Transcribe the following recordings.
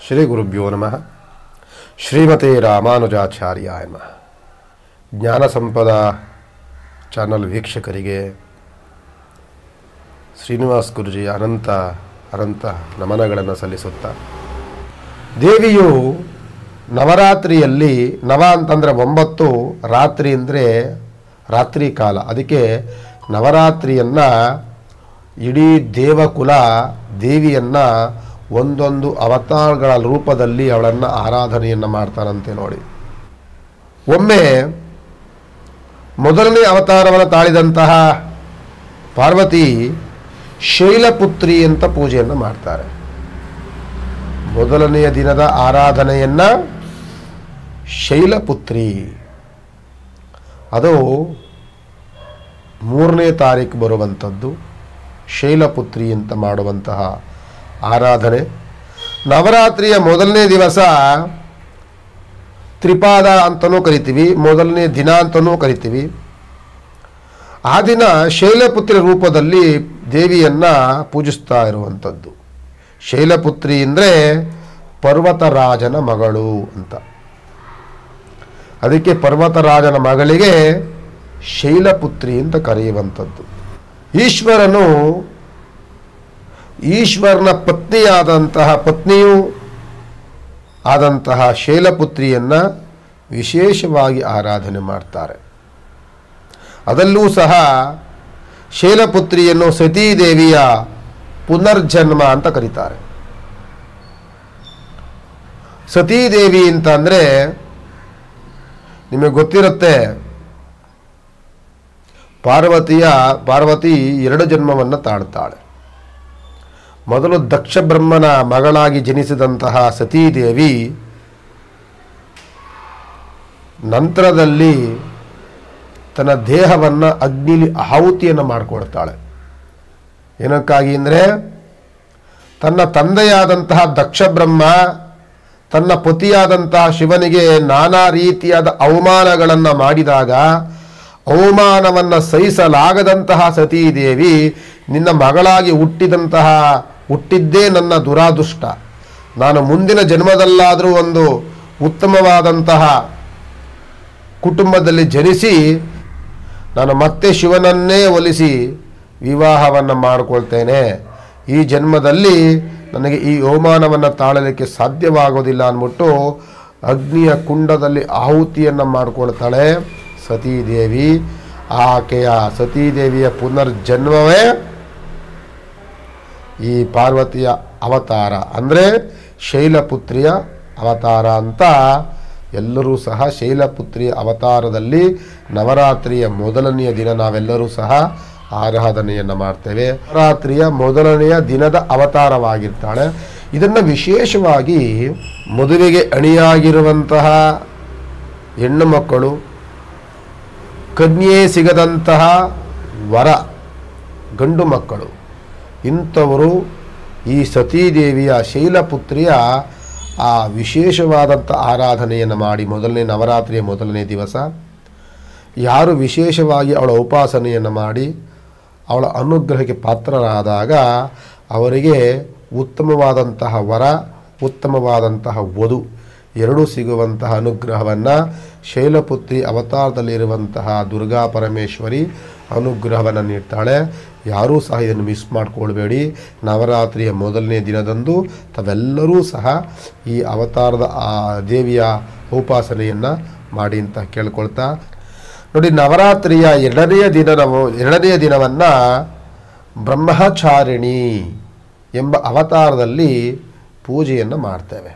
ಶ್ರೀ ಗುರುಭ್ಯೋ ನಮಃ. ಶ್ರೀಮತೆ ರಾಮಾನುಜಾಚಾರ್ಯಾಯ ನಮಃ. ಜ್ಞಾನ ಸಂಪದ ಚಾನಲ್ ವೀಕ್ಷಕರಿಗೆ ಶ್ರೀನಿವಾಸ್ ಗುರುಜಿ ಅನಂತ ನಮನಗಳನ್ನು ಸಲ್ಲಿಸುತ್ತಾ, ದೇವಿಯು ನವರಾತ್ರಿಯಲ್ಲಿ ನವ ಅಂತಂದರೆ 9, ರಾತ್ರಿ ಅಂದರೆ ರಾತ್ರಿ ಕಾಲ. ಅದಕ್ಕೆ ನವರಾತ್ರಿಯನ್ನು ಇಡೀ ದೇವಕುಲ ದೇವಿಯನ್ನು ಒಂದೊಂದು ಅವತಾರಗಳ ರೂಪದಲ್ಲಿ ಅವಳನ್ನು ಆರಾಧನೆಯನ್ನು ಮಾಡ್ತಾರಂತೆ ನೋಡಿ. ಒಮ್ಮೆ ಮೊದಲನೇ ಅವತಾರವನ್ನು ತಾಳಿದಂತಹ ಪಾರ್ವತಿ ಶೈಲಪುತ್ರಿ ಅಂತ ಪೂಜೆಯನ್ನು ಮಾಡ್ತಾರೆ. ಮೊದಲನೆಯ ದಿನದ ಆರಾಧನೆಯನ್ನು ಶೈಲಪುತ್ರಿ, ಅದು 3ನೇ ತಾರೀಕು ಬರುವಂಥದ್ದು. ಶೈಲಪುತ್ರಿ ಅಂತ ಮಾಡುವಂತಹ ಆರಾಧನೆ. ನವರಾತ್ರಿಯ ಮೊದಲನೇ ದಿವಸ ತ್ರಿಪಾದ ಅಂತಲೂ ಕರಿತೀವಿ, ಮೊದಲನೇ ದಿನ ಅಂತಲೂ ಕರಿತೀವಿ. ಆ ದಿನ ಶೈಲಪುತ್ರಿ ರೂಪದಲ್ಲಿ ದೇವಿಯನ್ನು ಪೂಜಿಸ್ತಾ ಇರುವಂಥದ್ದು. ಶೈಲಪುತ್ರಿ ಅಂದರೆ ಪರ್ವತರಾಜನ ಮಗಳು ಅಂತ. ಅದಕ್ಕೆ ಪರ್ವತರಾಜನ ಮಗಳಿಗೆ ಶೈಲಪುತ್ರಿ ಅಂತ ಕರೆಯುವಂಥದ್ದು. ಈಶ್ವರನ ಪತ್ನಿಯೂ ಆದಂತಹ ಶೈಲಪುತ್ರಿಯನ್ನು ವಿಶೇಷವಾಗಿ ಆರಾಧನೆ ಮಾಡ್ತಾರೆ. ಅದಲ್ಲೂ ಸಹ ಶೈಲಪುತ್ರಿಯನ್ನು ಸತೀದೇವಿಯ ಪುನರ್ಜನ್ಮ ಅಂತ ಕರೀತಾರೆ. ಸತೀದೇವಿ ಅಂತಂದರೆ ನಿಮಗೆ ಗೊತ್ತಿರುತ್ತೆ, ಪಾರ್ವತಿ 2 ಜನ್ಮವನ್ನು ತಾಳ್ತಾಳೆ. ಮೊದಲು ದಕ್ಷ ಬ್ರಹ್ಮನ ಮಗಳಾಗಿ ಜನಿಸಿದಂತಹ ಸತೀದೇವಿ ನಂತರದಲ್ಲಿ ತನ್ನ ದೇಹವನ್ನು ಅಗ್ನಿಲಿ ಆಹುತಿಯನ್ನು ಮಾಡಿಕೊಡ್ತಾಳೆ. ಏನಕ್ಕಾಗಿ ಅಂದರೆ, ತನ್ನ ತಂದೆಯಾದಂತಹ ದಕ್ಷ ಬ್ರಹ್ಮ ತನ್ನ ಪತಿಯಾದಂತಹ ಶಿವನಿಗೆ ನಾನಾ ರೀತಿಯಾದ ಅವಮಾನಗಳನ್ನು ಮಾಡಿದಾಗ ಅವಮಾನವನ್ನು ಸಹಿಸಲಾಗದಂತಹ ಸತೀದೇವಿ, ನಿನ್ನ ಮಗಳಾಗಿ ಹುಟ್ಟಿದ್ದೇ ನನ್ನ ದುರಾದೃಷ್ಟ, ನಾನು ಮುಂದಿನ ಜನ್ಮದಲ್ಲಾದರೂ ಒಂದು ಉತ್ತಮವಾದಂತಹ ಕುಟುಂಬದಲ್ಲಿ ಜನಿಸಿ ನಾನು ಮತ್ತೆ ಶಿವನನ್ನೇ ಒಲಿಸಿ ವಿವಾಹವನ್ನು ಮಾಡಿಕೊಳ್ತೇನೆ. ಈ ಜನ್ಮದಲ್ಲಿ ನನಗೆ ಈ ಅವಮಾನವನ್ನು ತಾಳಲಿಕ್ಕೆ ಸಾಧ್ಯವಾಗೋದಿಲ್ಲ ಅಂದ್ಬಿಟ್ಟು ಅಗ್ನಿಯ ಕುಂಡದಲ್ಲಿ ಆಹುತಿಯನ್ನು ಮಾಡಿಕೊಳ್ತಾಳೆ ಸತೀದೇವಿ. ಆಕೆಯ ಸತೀದೇವಿಯ ಪುನರ್ಜನ್ಮವೇ ಈ ಪಾರ್ವತಿಯ ಅವತಾರ, ಅಂದರೆ ಶೈಲಪುತ್ರಿಯ ಅವತಾರ ಅಂತ. ಎಲ್ಲರೂ ಸಹ ಶೈಲಪುತ್ರಿಯ ಅವತಾರದಲ್ಲಿ ನವರಾತ್ರಿಯ ಮೊದಲನೆಯ ದಿನ ನಾವೆಲ್ಲರೂ ಸಹ ಆರಾಧನೆಯನ್ನು ಮಾಡ್ತೇವೆ. ನವರಾತ್ರಿಯ ಮೊದಲನೆಯ ದಿನದ ಅವತಾರವಾಗಿರ್ತಾಳೆ. ಇದನ್ನು ವಿಶೇಷವಾಗಿ ಮದುವೆಗೆ ಅಣಿಯಾಗಿರುವಂತಹ ಹೆಣ್ಣು ಮಕ್ಕಳು, ಕನ್ಯೆ ಸಿಗದಂತಹ ವರ ಗಂಡು ಮಕ್ಕಳು, ಇಂಥವರು ಈ ಸತೀದೇವಿಯ ಶೈಲಪುತ್ರಿಯ ಆ ವಿಶೇಷವಾದಂಥ ಆರಾಧನೆಯನ್ನು ಮಾಡಿ ನವರಾತ್ರಿಯ ಮೊದಲನೇ ದಿವಸ ಯಾರು ವಿಶೇಷವಾಗಿ ಅವಳ ಉಪಾಸನೆಯನ್ನು ಮಾಡಿ ಅವಳ ಅನುಗ್ರಹಕ್ಕೆ ಪಾತ್ರರಾದಾಗ ಅವರಿಗೆ ಉತ್ತಮವಾದಂತಹ ವರ, ಉತ್ತಮವಾದಂತಹ ವಧು ಎರಡೂ ಸಿಗುವಂತಹ ಅನುಗ್ರಹವನ್ನು ಶೈಲಪುತ್ರಿ ಅವತಾರದಲ್ಲಿರುವಂತಹ ದುರ್ಗಾ ಪರಮೇಶ್ವರಿ ಅನುಗ್ರಹವನ್ನು ನೀಡ್ತಾಳೆ. ಯಾರೂ ಸಹ ಇದನ್ನು ಮಿಸ್ ಮಾಡಿಕೊಳ್ಬೇಡಿ. ನವರಾತ್ರಿಯ ಮೊದಲನೇ ದಿನದಂದು ತಾವೆಲ್ಲರೂ ಸಹ ಈ ಅವತಾರದ ಆ ದೇವಿಯ ಉಪಾಸನೆಯನ್ನು ಮಾಡಿ ಅಂತ ಕೇಳ್ಕೊಳ್ತಾ ನೋಡಿ. ನವರಾತ್ರಿಯ ಎರಡನೆಯ ದಿನವನ್ನು ಬ್ರಹ್ಮಚಾರಿಣಿ ಎಂಬ ಅವತಾರದಲ್ಲಿ ಪೂಜೆಯನ್ನು ಮಾಡ್ತೇವೆ.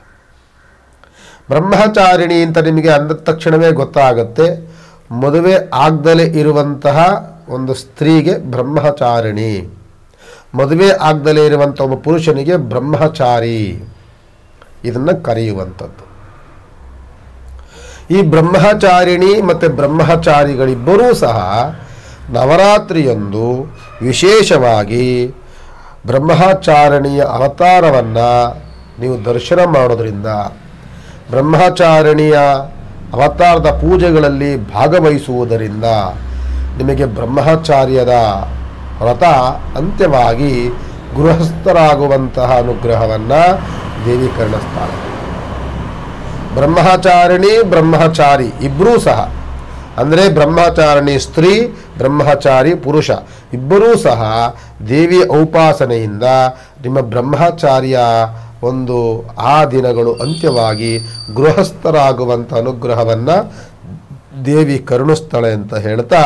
ಬ್ರಹ್ಮಚಾರಿಣಿ ಅಂತ ನಿಮಗೆ ಅಂದ ತಕ್ಷಣವೇ ಗೊತ್ತಾಗುತ್ತೆ, ಮದುವೆ ಆಗದಲೇ ಇರುವಂತಹ ಒಂದು ಸ್ತ್ರೀಗೆ ಬ್ರಹ್ಮಚಾರಿಣಿ, ಮದುವೆ ಆಗದಲೇ ಇರುವಂಥ ಒಬ್ಬ ಪುರುಷನಿಗೆ ಬ್ರಹ್ಮಚಾರಿ ಇದನ್ನು ಕರೆಯುವಂಥದ್ದು. ಈ ಬ್ರಹ್ಮಚಾರಿಣಿ ಮತ್ತು ಬ್ರಹ್ಮಚಾರಿಗಳಿಬ್ಬರೂ ಸಹ ನವರಾತ್ರಿಯೊಂದು ವಿಶೇಷವಾಗಿ ಬ್ರಹ್ಮಚಾರಿಣಿಯ ಅವತಾರವನ್ನು ನೀವು ದರ್ಶನ ಮಾಡೋದರಿಂದ, ಬ್ರಹ್ಮಚಾರಿಣಿಯ ಅವತಾರದ ಪೂಜೆಗಳಲ್ಲಿ ಭಾಗವಹಿಸುವುದರಿಂದ ನಿಮಗೆ ಬ್ರಹ್ಮಚಾರ್ಯದ ವ್ರತ ಅಂತ್ಯವಾಗಿ ಗೃಹಸ್ಥರಾಗುವಂತಹ ಅನುಗ್ರಹವನ್ನು ದೇವಿ ಕರುಣಿಸ್ತಾಳೆ. ಬ್ರಹ್ಮಚಾರಿಣಿ ಬ್ರಹ್ಮಚಾರಿ ಇಬ್ಬರೂ ಸಹ, ಅಂದರೆ ಬ್ರಹ್ಮಚಾರಿಣಿ ಸ್ತ್ರೀ, ಬ್ರಹ್ಮಚಾರಿ ಪುರುಷ ಇಬ್ಬರೂ ಸಹ ದೇವಿಯ ಉಪಾಸನೆಯಿಂದ ನಿಮ್ಮ ಬ್ರಹ್ಮಚಾರ್ಯ ಒಂದು ಆ ದಿನಗಳು ಅಂತ್ಯವಾಗಿ ಗೃಹಸ್ಥರಾಗುವಂಥ ಅನುಗ್ರಹವನ್ನು ದೇವಿ ಕರುಣಿಸ್ತಾಳೆ ಅಂತ ಹೇಳ್ತಾ,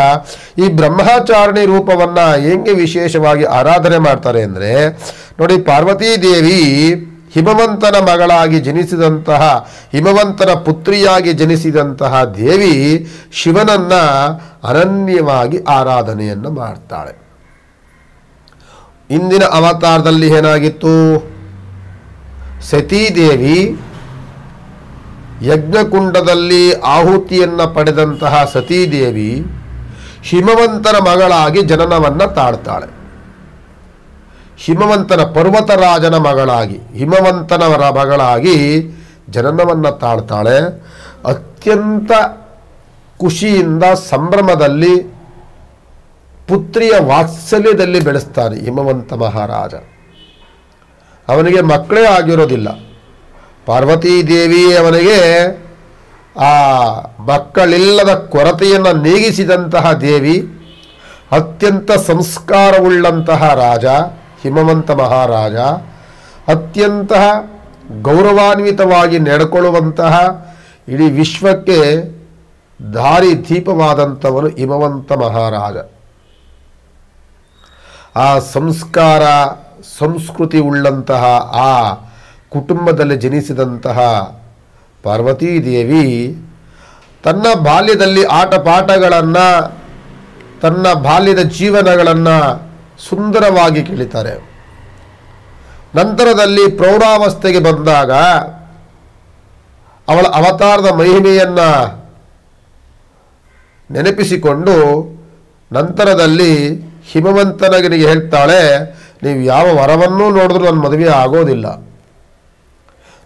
ಈ ಬ್ರಹ್ಮಚಾರಿಣಿ ರೂಪವನ್ನು ಹೆಂಗೆ ವಿಶೇಷವಾಗಿ ಆರಾಧನೆ ಮಾಡ್ತಾರೆ ಅಂದರೆ ನೋಡಿ, ಪಾರ್ವತೀ ದೇವಿ ಹಿಮವಂತನ ಮಗಳಾಗಿ ಜನಿಸಿದಂತಹ, ಹಿಮವಂತನ ಪುತ್ರಿಯಾಗಿ ಜನಿಸಿದಂತಹ ದೇವಿ ಶಿವನನ್ನು ಅನನ್ಯವಾಗಿ ಆರಾಧನೆಯನ್ನು ಮಾಡ್ತಾಳೆ. ಇಂದಿನ ಅವತಾರದಲ್ಲಿ ಏನಾಗಿತ್ತು? ಸತೀದೇವಿ ಯಜ್ಞಕುಂಡದಲ್ಲಿ ಆಹುತಿಯನ್ನು ಪಡೆದಂತಹ ಸತೀದೇವಿ ಹಿಮವಂತನ ಮಗಳಾಗಿ ಜನನವನ್ನು ತಾಳ್ತಾಳೆ. ಹಿಮವಂತನ ಪರ್ವತರಾಜನ ಮಗಳಾಗಿ, ಹಿಮವಂತನವರ ಮಗಳಾಗಿ ಜನನವನ್ನು ತಾಳ್ತಾಳೆ. ಅತ್ಯಂತ ಖುಷಿಯಿಂದ ಸಂಭ್ರಮದಲ್ಲಿ ಪುತ್ರಿಯ ವಾತ್ಸಲ್ಯದಲ್ಲಿ ಬೆಳೆಸ್ತಾನೆ ಹಿಮವಂತ ಮಹಾರಾಜ. ಅವನಿಗೆ ಮಕ್ಕಳೇ ಆಗಿರೋದಿಲ್ಲ. ಪಾರ್ವತೀ ದೇವಿ ಅವನಿಗೆ ಆ ಮಕ್ಕಳಿಲ್ಲದ ಕೊರತೆಯನ್ನು ನೀಗಿಸಿದಂತಹ ದೇವಿ, ಅತ್ಯಂತ ಸಂಸ್ಕಾರವುಳ್ಳಂತಹ ರಾಜ ಹಿಮವಂತ ಮಹಾರಾಜ, ಅತ್ಯಂತ ಗೌರವಾನ್ವಿತವಾಗಿ ನಡೆಕೊಳ್ಳುವಂತಹ, ಇಡೀ ವಿಶ್ವಕ್ಕೆ ದಾರಿ ದೀಪವಾದಂಥವನು ಹಿಮವಂತ ಮಹಾರಾಜ. ಆ ಸಂಸ್ಕಾರ ಸಂಸ್ಕೃತಿ ಉಳ್ಳಂತಹ ಆ ಕುಟುಂಬದಲ್ಲಿ ಜನಿಸಿದಂತಹ ಪಾರ್ವತೀ ದೇವಿ ತನ್ನ ಬಾಲ್ಯದಲ್ಲಿ ಆಟ ಪಾಠಗಳನ್ನು, ತನ್ನ ಬಾಲ್ಯದ ಜೀವನಗಳನ್ನು ಸುಂದರವಾಗಿ ಕಳೀತಾರೆ. ನಂತರದಲ್ಲಿ ಪ್ರೌಢಾವಸ್ಥೆಗೆ ಬಂದಾಗ ಅವಳ ಅವತಾರದ ಮಹಿಮೆಯನ್ನು ನೆನಪಿಸಿಕೊಂಡು ನಂತರದಲ್ಲಿ ಹಿಮವಂತನಿಗೆ ಹೇಳ್ತಾಳೆ, ನೀವು ಯಾವ ವರವನ್ನೂ ನೋಡಿದ್ರೂ ನನ್ನ ಮದುವೆ ಆಗೋದಿಲ್ಲ.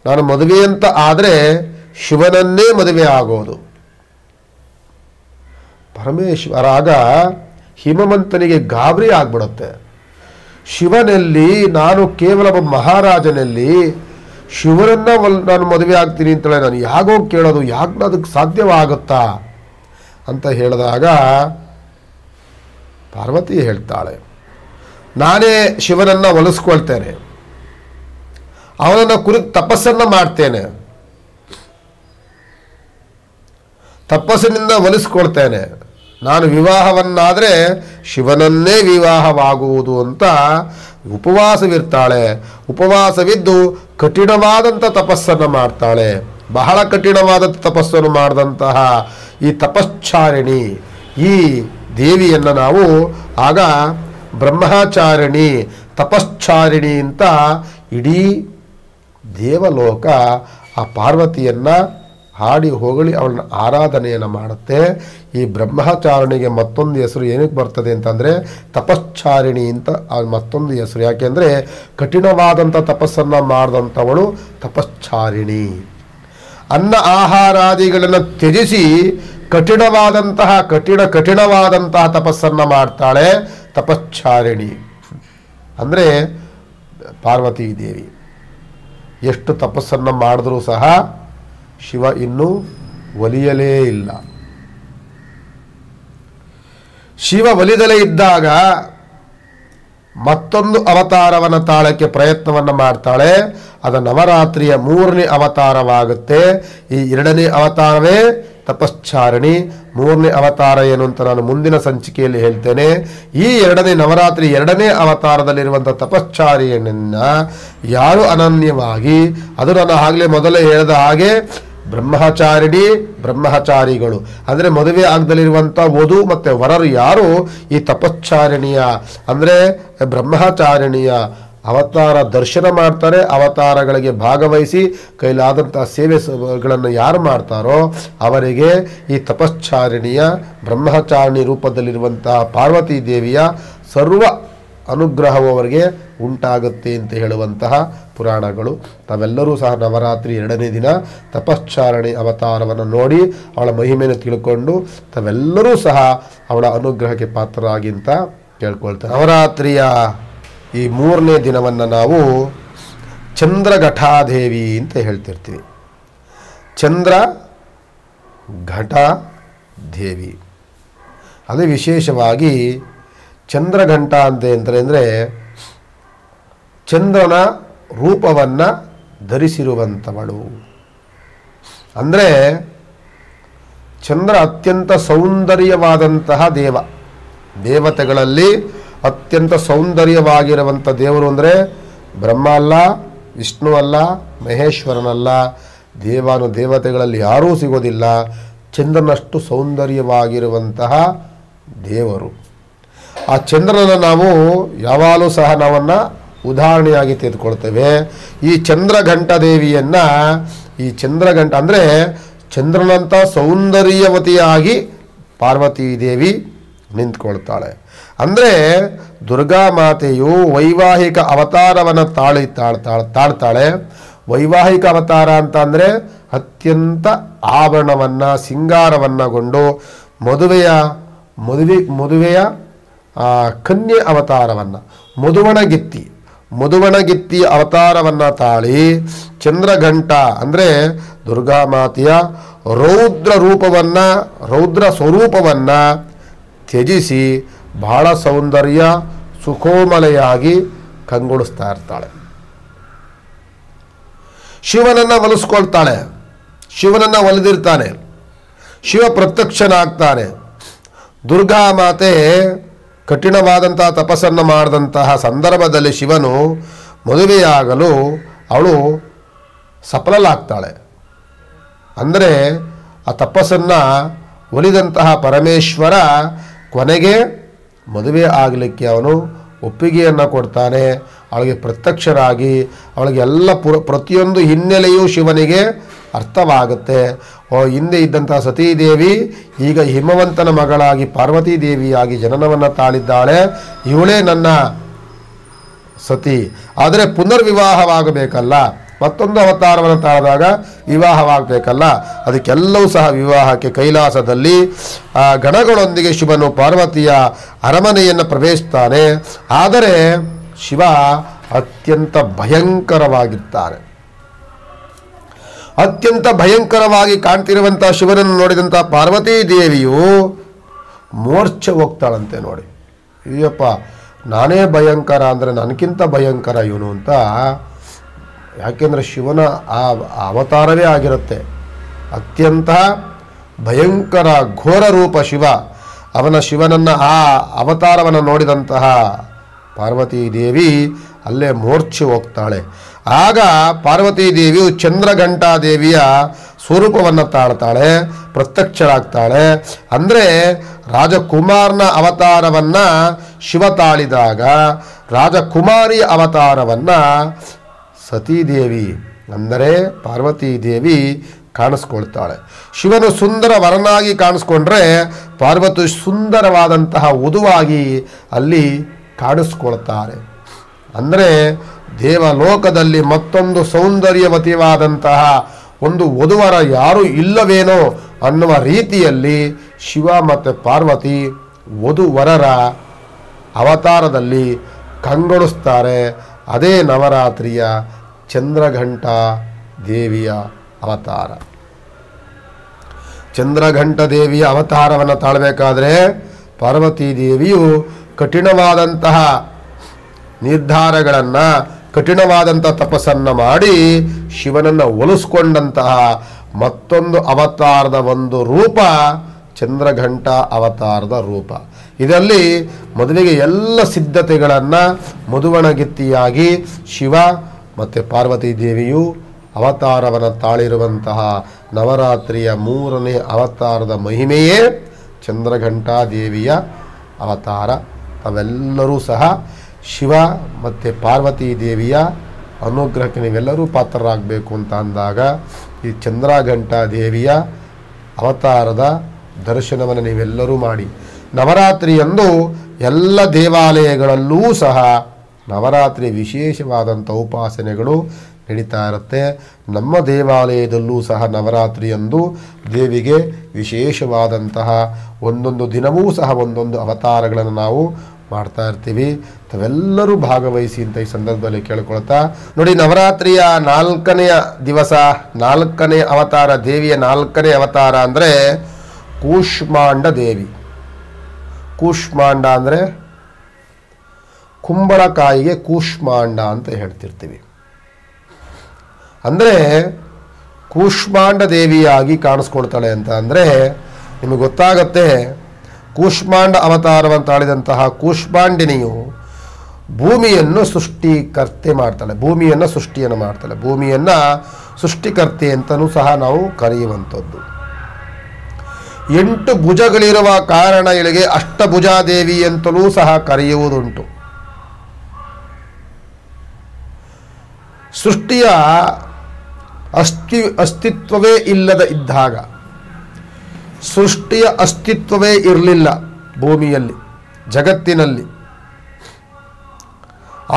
ನಾನು ಮದುವೆ ಅಂತ ಆದರೆ ಶಿವನನ್ನೇ ಮದುವೆ ಆಗೋದು. ಪರಮೇಶ್ವರಾಗ ಹಿಮವಂತನಿಗೆ ಗಾಬರಿ ಆಗ್ಬಿಡುತ್ತೆ. ಶಿವನಲ್ಲಿ ನಾನು ಕೇವಲ ಒಬ್ಬ ಮಹಾರಾಜನಲ್ಲಿ ಶಿವನನ್ನ ನಾನು ಮದುವೆ ಆಗ್ತೀನಿ ಅಂತೇಳಿ ನಾನು ಯಾಗೋಗಿ ಕೇಳೋದು, ಯಾಕೆ ಅದಕ್ಕೆ ಸಾಧ್ಯವಾಗುತ್ತಾ ಅಂತ ಹೇಳಿದಾಗ ಪಾರ್ವತಿ ಹೇಳ್ತಾಳೆ, ನಾನೇ ಶಿವನನ್ನು ಒಲಿಸ್ಕೊಳ್ತೇನೆ, ಅವನನ್ನು ಕುರಿತು ತಪಸ್ಸನ್ನು ಮಾಡ್ತೇನೆ, ತಪಸ್ಸಿನಿಂದ ಒಲಿಸ್ಕೊಳ್ತೇನೆ. ನಾನು ವಿವಾಹವನ್ನಾದರೆ ಶಿವನನ್ನೇ ವಿವಾಹವಾಗುವುದು ಅಂತ ಉಪವಾಸವಿರ್ತಾಳೆ. ಉಪವಾಸವಿದ್ದು ಕಠಿಣವಾದಂಥ ತಪಸ್ಸನ್ನು ಮಾಡ್ತಾಳೆ. ಬಹಳ ಕಠಿಣವಾದ ತಪಸ್ಸನ್ನು ಮಾಡಿದಂತಹ ಈ ತಪಶ್ಚಾರಿಣಿ ಈ ದೇವಿಯನ್ನು ನಾವು ಆಗ ಬ್ರಹ್ಮಚಾರಿಣಿ, ತಪಶ್ಚಾರಿಣಿ ಅಂತ ಇಡೀ ದೇವಲೋಕ ಆ ಪಾರ್ವತಿಯನ್ನು ಹಾಡಿ ಹೊಗಳಿ ಅವಳನ್ನ ಆರಾಧನೆಯನ್ನು ಮಾಡುತ್ತೆ. ಈ ಬ್ರಹ್ಮಚಾರಿಣಿಗೆ ಮತ್ತೊಂದು ಹೆಸರು ಏನಕ್ಕೆ ಬರ್ತದೆ ಅಂತಂದರೆ ತಪಶ್ಚಾರಿಣಿ ಅಂತ ಮತ್ತೊಂದು ಹೆಸರು. ಯಾಕೆಂದರೆ ಕಠಿಣವಾದಂಥ ತಪಸ್ಸನ್ನು ಮಾಡಿದಂಥವಳು ತಪಶ್ಚಾರಿಣಿ. ಅನ್ನ ಆಹಾರಾದಿಗಳನ್ನು ತ್ಯಜಿಸಿ ಕಠಿಣವಾದಂತಹ ತಪಸ್ಸನ್ನು ಮಾಡ್ತಾಳೆ ತಪಶ್ಚಾರಿಣಿ. ಅಂದರೆ ಪಾರ್ವತೀ ದೇವಿ ಎಷ್ಟು ತಪಸ್ಸನ್ನು ಮಾಡಿದ್ರೂ ಸಹ ಶಿವ ಇನ್ನೂ ಒಲಿಯಲೇ ಇಲ್ಲ. ಶಿವ ಒಲಿದಲೇ ಇದ್ದಾಗ ಮತ್ತೊಂದು ಅವತಾರವನ್ನು ತಾಳಕ್ಕೆ ಪ್ರಯತ್ನವನ್ನು ಮಾಡ್ತಾಳೆ. ಅದು ನವರಾತ್ರಿಯ 3ನೇ ಅವತಾರವಾಗುತ್ತೆ. ಈ 2ನೇ ಅವತಾರವೇ ತಪಶ್ಚಾರಿಣಿ. 3ನೇ ಅವತಾರ ಏನು ಅಂತ ನಾನು ಮುಂದಿನ ಸಂಚಿಕೆಯಲ್ಲಿ ಹೇಳ್ತೇನೆ. ಈ 2ನೇ ನವರಾತ್ರಿ 2ನೇ ಅವತಾರದಲ್ಲಿರುವಂಥ ತಪಶ್ಚಾರಿಯನ್ನು ಯಾರು ಅನನ್ಯವಾಗಿ, ಅದು ನಾನು ಆಗಲೇ ಮೊದಲೇ ಹೇಳಿದ ಹಾಗೆ ಬ್ರಹ್ಮಚಾರಿಣಿ ಬ್ರಹ್ಮಚಾರಿಗಳು ಅಂದರೆ ಮದುವೆ ಆಗದಲ್ಲಿರುವಂಥ ವಧು ಮತ್ತು ವರರು ಯಾರು ಈ ತಪಶ್ಚಾರಿಣಿಯ ಅಂದರೆ ಬ್ರಹ್ಮಚಾರಿಣಿಯ ಅವತಾರ ದರ್ಶನ ಮಾಡ್ತಾರೆ, ಅವತಾರಗಳಿಗೆ ಭಾಗವಹಿಸಿ ಕೈಲಾದಂಥ ಸೇವೆಗಳನ್ನು ಯಾರು ಮಾಡ್ತಾರೋ ಅವರಿಗೆ ಈ ತಪಶ್ಚಾರಿಣಿಯ ಬ್ರಹ್ಮಚಾರಿಣಿ ರೂಪದಲ್ಲಿರುವಂತಹ ಪಾರ್ವತೀ ದೇವಿಯ ಸರ್ವ ಅನುಗ್ರಹವು ಅವರಿಗೆ ಉಂಟಾಗುತ್ತೆ ಅಂತ ಹೇಳುವಂತಹ ಪುರಾಣಗಳು. ತಾವೆಲ್ಲರೂ ಸಹ ನವರಾತ್ರಿ 2ನೇ ದಿನ ತಪಶ್ಚಾರಿಣಿ ಅವತಾರವನ್ನು ನೋಡಿ ಅವಳ ಮಹಿಮೆಯನ್ನು ತಿಳ್ಕೊಂಡು ತಾವೆಲ್ಲರೂ ಸಹ ಅವಳ ಅನುಗ್ರಹಕ್ಕೆ ಪಾತ್ರರಾಗಿ ಅಂತ ಕೇಳ್ಕೊಳ್ತಾರೆ. ನವರಾತ್ರಿಯ ಈ 3ನೇ ದಿನವನ್ನು ನಾವು ಚಂದ್ರಘಟಾದೇವಿ ಅಂತ ಹೇಳ್ತಿರ್ತೀವಿ. ಚಂದ್ರ ಘಟ ದೇವಿ. ಅದು ವಿಶೇಷವಾಗಿ ಚಂದ್ರಘಂಟ ಅಂದರೆ ಚಂದ್ರನ ರೂಪವನ್ನು ಧರಿಸಿರುವಂಥವಳು. ಅಂದರೆ ಚಂದ್ರ ಅತ್ಯಂತ ಸೌಂದರ್ಯವಾದಂತಹ ದೇವತೆಗಳಲ್ಲಿ ಅತ್ಯಂತ ಸೌಂದರ್ಯವಾಗಿರುವಂಥ ದೇವರು ಅಂದರೆ ಬ್ರಹ್ಮ ಅಲ್ಲ, ವಿಷ್ಣು ಅಲ್ಲ, ಮಹೇಶ್ವರನಲ್ಲ. ದೇವತೆಗಳಲ್ಲಿ ಯಾರೂ ಸಿಗೋದಿಲ್ಲ ಚಂದ್ರನಷ್ಟು ಸೌಂದರ್ಯವಾಗಿರುವಂತಹ ದೇವರು. ಆ ಚಂದ್ರನ ನಾವು ಯಾವಾಗಲೂ ಸಹ ನಾವನ್ನು ಉದಾಹರಣೆಯಾಗಿ ತೆಗೆದುಕೊಳ್ತೇವೆ. ಈ ಚಂದ್ರಘಂಟ ದೇವಿಯನ್ನು, ಈ ಚಂದ್ರಘಂಟ ಅಂದರೆ ಚಂದ್ರನಂಥ ಸೌಂದರ್ಯವತಿಯಾಗಿ ಪಾರ್ವತೀ ದೇವಿ ನಿಂತ್ಕೊಳ್ತಾಳೆ. ಅಂದರೆ ದುರ್ಗಾ ಮಾತೆಯು ವೈವಾಹಿಕ ಅವತಾರವನ್ನು ತಾಳ್ತಾಳೆ. ವೈವಾಹಿಕ ಅವತಾರ ಅಂತ ಅಂದರೆ ಅತ್ಯಂತ ಆಭರಣವನ್ನು ಸಿಂಗಾರವನ್ನಗೊಂಡು ಮದುವೆಯ ಕನ್ಯೆ ಅವತಾರವನ್ನು ಮಧುವಣಗಿತ್ತಿ ಅವತಾರವನ್ನು ತಾಳಿ ಚಂದ್ರಘಂಟ ಅಂದರೆ ದುರ್ಗಾ ಮಾತೆಯ ರೌದ್ರ ಸ್ವರೂಪವನ್ನು ತ್ಯಜಿಸಿ ಬಹಳ ಸೌಂದರ್ಯ ಸುಕೋಮಲೆಯಾಗಿ ಕಂಗೊಳಿಸ್ತಾ ಇರ್ತಾಳೆ. ಶಿವನನ್ನು ಒಲಿಸ್ಕೊಳ್ತಾಳೆ. ಶಿವನನ್ನು ಒಲಿದಿರ್ತಾನೆ. ಶಿವ ಪ್ರತ್ಯಕ್ಷನಾಗ್ತಾನೆ. ದುರ್ಗಾ ಮಾತೆ ಕಠಿಣವಾದಂತಹ ತಪಸ್ಸನ್ನು ಮಾಡಿದಂತಹ ಸಂದರ್ಭದಲ್ಲಿ ಶಿವನು ಮದುವೆಯಾಗಲು ಅವಳು ಸಫಲಳಾಗ್ತಾಳೆ. ಅಂದರೆ ಆ ತಪಸ್ಸನ್ನು ಒಲಿದಂತಹ ಪರಮೇಶ್ವರ ಕೊನೆಗೆ ಮದುವೆ ಆಗಲಿಕ್ಕೆ ಅವನು ಒಪ್ಪಿಗೆಯನ್ನು ಕೊಡ್ತಾನೆ. ಅವಳಿಗೆ ಪ್ರತ್ಯಕ್ಷರಾಗಿ ಅವಳಿಗೆ ಎಲ್ಲ ಪ್ರತಿಯೊಂದು ಹಿನ್ನೆಲೆಯೂ ಶಿವನಿಗೆ ಅರ್ಥವಾಗುತ್ತೆ. ಹಿಂದೆ ಇದ್ದಂತಹ ಸತೀದೇವಿ ಈಗ ಹಿಮವಂತನ ಮಗಳಾಗಿ ಪಾರ್ವತೀ ದೇವಿಯಾಗಿ ಜನನವನ್ನು ತಾಳಿದ್ದಾಳೆ. ಇವಳೇ ನನ್ನ ಸತಿ. ಆದರೆ ಪುನರ್ವಿವಾಹವಾಗಬೇಕಲ್ಲ, ಮತ್ತೊಂದು ಅವತಾರವನ್ನು ತಾಳಿದಾಗ ವಿವಾಹವಾಗಬೇಕಲ್ಲ. ಅದಕ್ಕೆಲ್ಲವೂ ಸಹ ವಿವಾಹಕ್ಕೆ ಕೈಲಾಸದಲ್ಲಿ ಗಣಗಳೊಂದಿಗೆ ಶಿವನು ಪಾರ್ವತಿಯ ಅರಮನೆಯನ್ನು ಪ್ರವೇಶಿಸ್ತಾನೆ. ಆದರೆ ಶಿವ ಅತ್ಯಂತ ಭಯಂಕರವಾಗಿರ್ತಾನೆ. ಅತ್ಯಂತ ಭಯಂಕರವಾಗಿ ಕಾಣ್ತಿರುವಂಥ ಶಿವನನ್ನು ನೋಡಿದಂಥ ಪಾರ್ವತೀ ದೇವಿಯು ಮೂರ್ಛೆ ಹೋಗ್ತಾಳಂತೆ. ನೋಡಿ, ಅಯ್ಯಪ್ಪ ನಾನೇ ಭಯಂಕರ ಅಂದರೆ ನನಗಿಂತ ಭಯಂಕರ ಇವನು ಅಂತ. ಯಾಕೆಂದರೆ ಶಿವನ ಆ ಅವತಾರವೇ ಆಗಿರುತ್ತೆ. ಅತ್ಯಂತ ಭಯಂಕರ ಘೋರ ರೂಪ ಶಿವ. ಶಿವನನ್ನು ಆ ಅವತಾರವನ್ನು ನೋಡಿದಂತಹ ಪಾರ್ವತೀ ದೇವಿ ಅಲ್ಲೇ ಮೂರ್ಛೆ ಹೋಗ್ತಾಳೆ. ಆಗ ಪಾರ್ವತೀ ದೇವಿಯು ಚಂದ್ರಘಂಟಾ ದೇವಿಯ ಸ್ವರೂಪವನ್ನು ತಾಳ್ತಾಳೆ, ಪ್ರತ್ಯಕ್ಷರಾಗ್ತಾಳೆ. ಅಂದರೆ ರಾಜಕುಮಾರನ ಅವತಾರವನ್ನು ಶಿವ ತಾಳಿದಾಗ ರಾಜಕುಮಾರಿ ಅವತಾರವನ್ನು ಸತೀದೇವಿ ಅಂದರೆ ಪಾರ್ವತೀ ದೇವಿ ಕಾಣಿಸ್ಕೊಳ್ತಾಳೆ. ಶಿವನು ಸುಂದರ ವರನಾಗಿ ಕಾಣಿಸ್ಕೊಂಡ್ರೆ ಪಾರ್ವತಿ ಸುಂದರವಾದಂತಹ ವಧುವಾಗಿ ಅಲ್ಲಿ ಕಾಣಿಸ್ಕೊಳ್ತಾರೆ. ಅಂದರೆ ದೇವಲೋಕದಲ್ಲಿ ಮತ್ತೊಂದು ಸೌಂದರ್ಯವತಿಯಾದಂತಹ ಒಂದು ವಧುವರ ಯಾರೂ ಇಲ್ಲವೇನೋ ಅನ್ನುವ ರೀತಿಯಲ್ಲಿ ಶಿವ ಮತ್ತು ಪಾರ್ವತಿ ವಧುವರರ ಅವತಾರದಲ್ಲಿ ಕಂಗೊಳಿಸ್ತಾರೆ. ಅದೇ ನವರಾತ್ರಿಯ ಚಂದ್ರಘಂಟಾ ದೇವಿಯ ಅವತಾರ. ಚಂದ್ರಘಂಟ ದೇವಿಯ ಅವತಾರವನ್ನು ತಾಳಬೇಕಾದ್ರೆ ಪಾರ್ವತೀ ದೇವಿಯು ಕಠಿಣವಾದಂತಹ ನಿರ್ಧಾರಗಳನ್ನು, ಕಠಿಣವಾದಂಥ ತಪಸ್ಸನ್ನು ಮಾಡಿ ಶಿವನನ್ನು ಒಲಿಸ್ಕೊಂಡಂತಹ ಮತ್ತೊಂದು ಅವತಾರದ ಒಂದು ರೂಪ ಚಂದ್ರಘಂಟ ಅವತಾರದ ರೂಪ. ಇದರಲ್ಲಿ ಮದುವೆಗೆ ಎಲ್ಲ ಸಿದ್ಧತೆಗಳನ್ನು ಮಧುವಣಗಿತ್ತಿಯಾಗಿ ಶಿವ ಮತ್ತು ಪಾರ್ವತೀ ದೇವಿಯು ಅವತಾರವನ್ನು ತಾಳಿರುವಂತಹ ನವರಾತ್ರಿಯ 3ನೇ ಅವತಾರದ ಮಹಿಮೆಯೇ ಚಂದ್ರಘಂಟಾ ದೇವಿಯ ಅವತಾರ. ತಾವೆಲ್ಲರೂ ಸಹ ಶಿವ ಮತ್ತು ಪಾರ್ವತೀ ದೇವಿಯ ಅನುಗ್ರಹಕ್ಕೆ ನೀವೆಲ್ಲರೂ ಪಾತ್ರರಾಗಬೇಕು ಅಂತ ಅಂದಾಗ ಈ ಚಂದ್ರಘಂಟಾ ದೇವಿಯ ಅವತಾರದ ದರ್ಶನವನ್ನು ನೀವೆಲ್ಲರೂ ಮಾಡಿ. ನವರಾತ್ರಿಯಂದು ಎಲ್ಲ ದೇವಾಲಯಗಳಲ್ಲೂ ಸಹ ನವರಾತ್ರಿ ವಿಶೇಷವಾದಂಥ ಉಪಾಸನೆಗಳು ನಡೀತಾ ಇರುತ್ತೆ. ನಮ್ಮ ದೇವಾಲಯದಲ್ಲೂ ಸಹ ನವರಾತ್ರಿಯಂದು ದೇವಿಗೆ ವಿಶೇಷವಾದಂತಹ ಒಂದೊಂದು ದಿನವೂ ಸಹ ಒಂದೊಂದು ಅವತಾರಗಳನ್ನು ನಾವು ಮಾಡ್ತಾ ಇರ್ತೀವಿ. ತಾವೆಲ್ಲರೂ ಭಾಗವಹಿಸಿ ಅಂತ ಈ ಸಂದರ್ಭದಲ್ಲಿ ಕೇಳ್ಕೊಳ್ತಾ, ನೋಡಿ ನವರಾತ್ರಿಯ 4ನೆಯ ದಿವಸ 4ನೇ ಅವತಾರ, ದೇವಿಯ 4ನೇ ಅವತಾರ ಅಂದರೆ ಕೂಷ್ಮಾಂಡ ದೇವಿ. ಕೂಷ್ಮಾಂಡ ಅಂದರೆ ಕುಂಬಳಕಾಯಿಗೆ ಕೂಷ್ಮಾಂಡ ಅಂತ ಹೇಳ್ತಿರ್ತೀವಿ. ಅಂದರೆ ಕೂಷ್ಮಾಂಡ ದೇವಿಯಾಗಿ ಕಾಣಿಸ್ಕೊಳ್ತಾಳೆ ಅಂತ ಅಂದರೆ ನಿಮಗೆ ಗೊತ್ತಾಗತ್ತೆ. ಕೂಷ್ಮಾಂಡ ಅವತಾರವನ್ನು ತಾಳಿದಂತಹ ಕೂಷ್ಮಾಂಡಿನಿಯು ಭೂಮಿಯನ್ನು ಸೃಷ್ಟಿಕರ್ತೆ ಮಾಡ್ತಾಳೆ, ಭೂಮಿಯನ್ನು ಸೃಷ್ಟಿಯನ್ನು ಮಾಡ್ತಾಳೆ, ಭೂಮಿಯನ್ನು ಸೃಷ್ಟಿಕರ್ತೆ ಅಂತಲೂ ಸಹ ನಾವು ಕರೆಯುವಂಥದ್ದು. 8 ಭುಜಗಳಿರುವ ಕಾರಣ ಇವಳಿಗೆ ಅಷ್ಟಭುಜಾದೇವಿ ಅಂತಲೂ ಸಹ ಕರೆಯುವುದುಂಟು. ಸೃಷ್ಟಿಯ ಅಸ್ತಿತ್ವವೇ ಇಲ್ಲದ ಇದ್ದಾಗ, ಸೃಷ್ಟಿಯ ಅಸ್ತಿತ್ವವೇ ಇರಲಿಲ್ಲ ಭೂಮಿಯಲ್ಲಿ, ಜಗತ್ತಿನಲ್ಲಿ,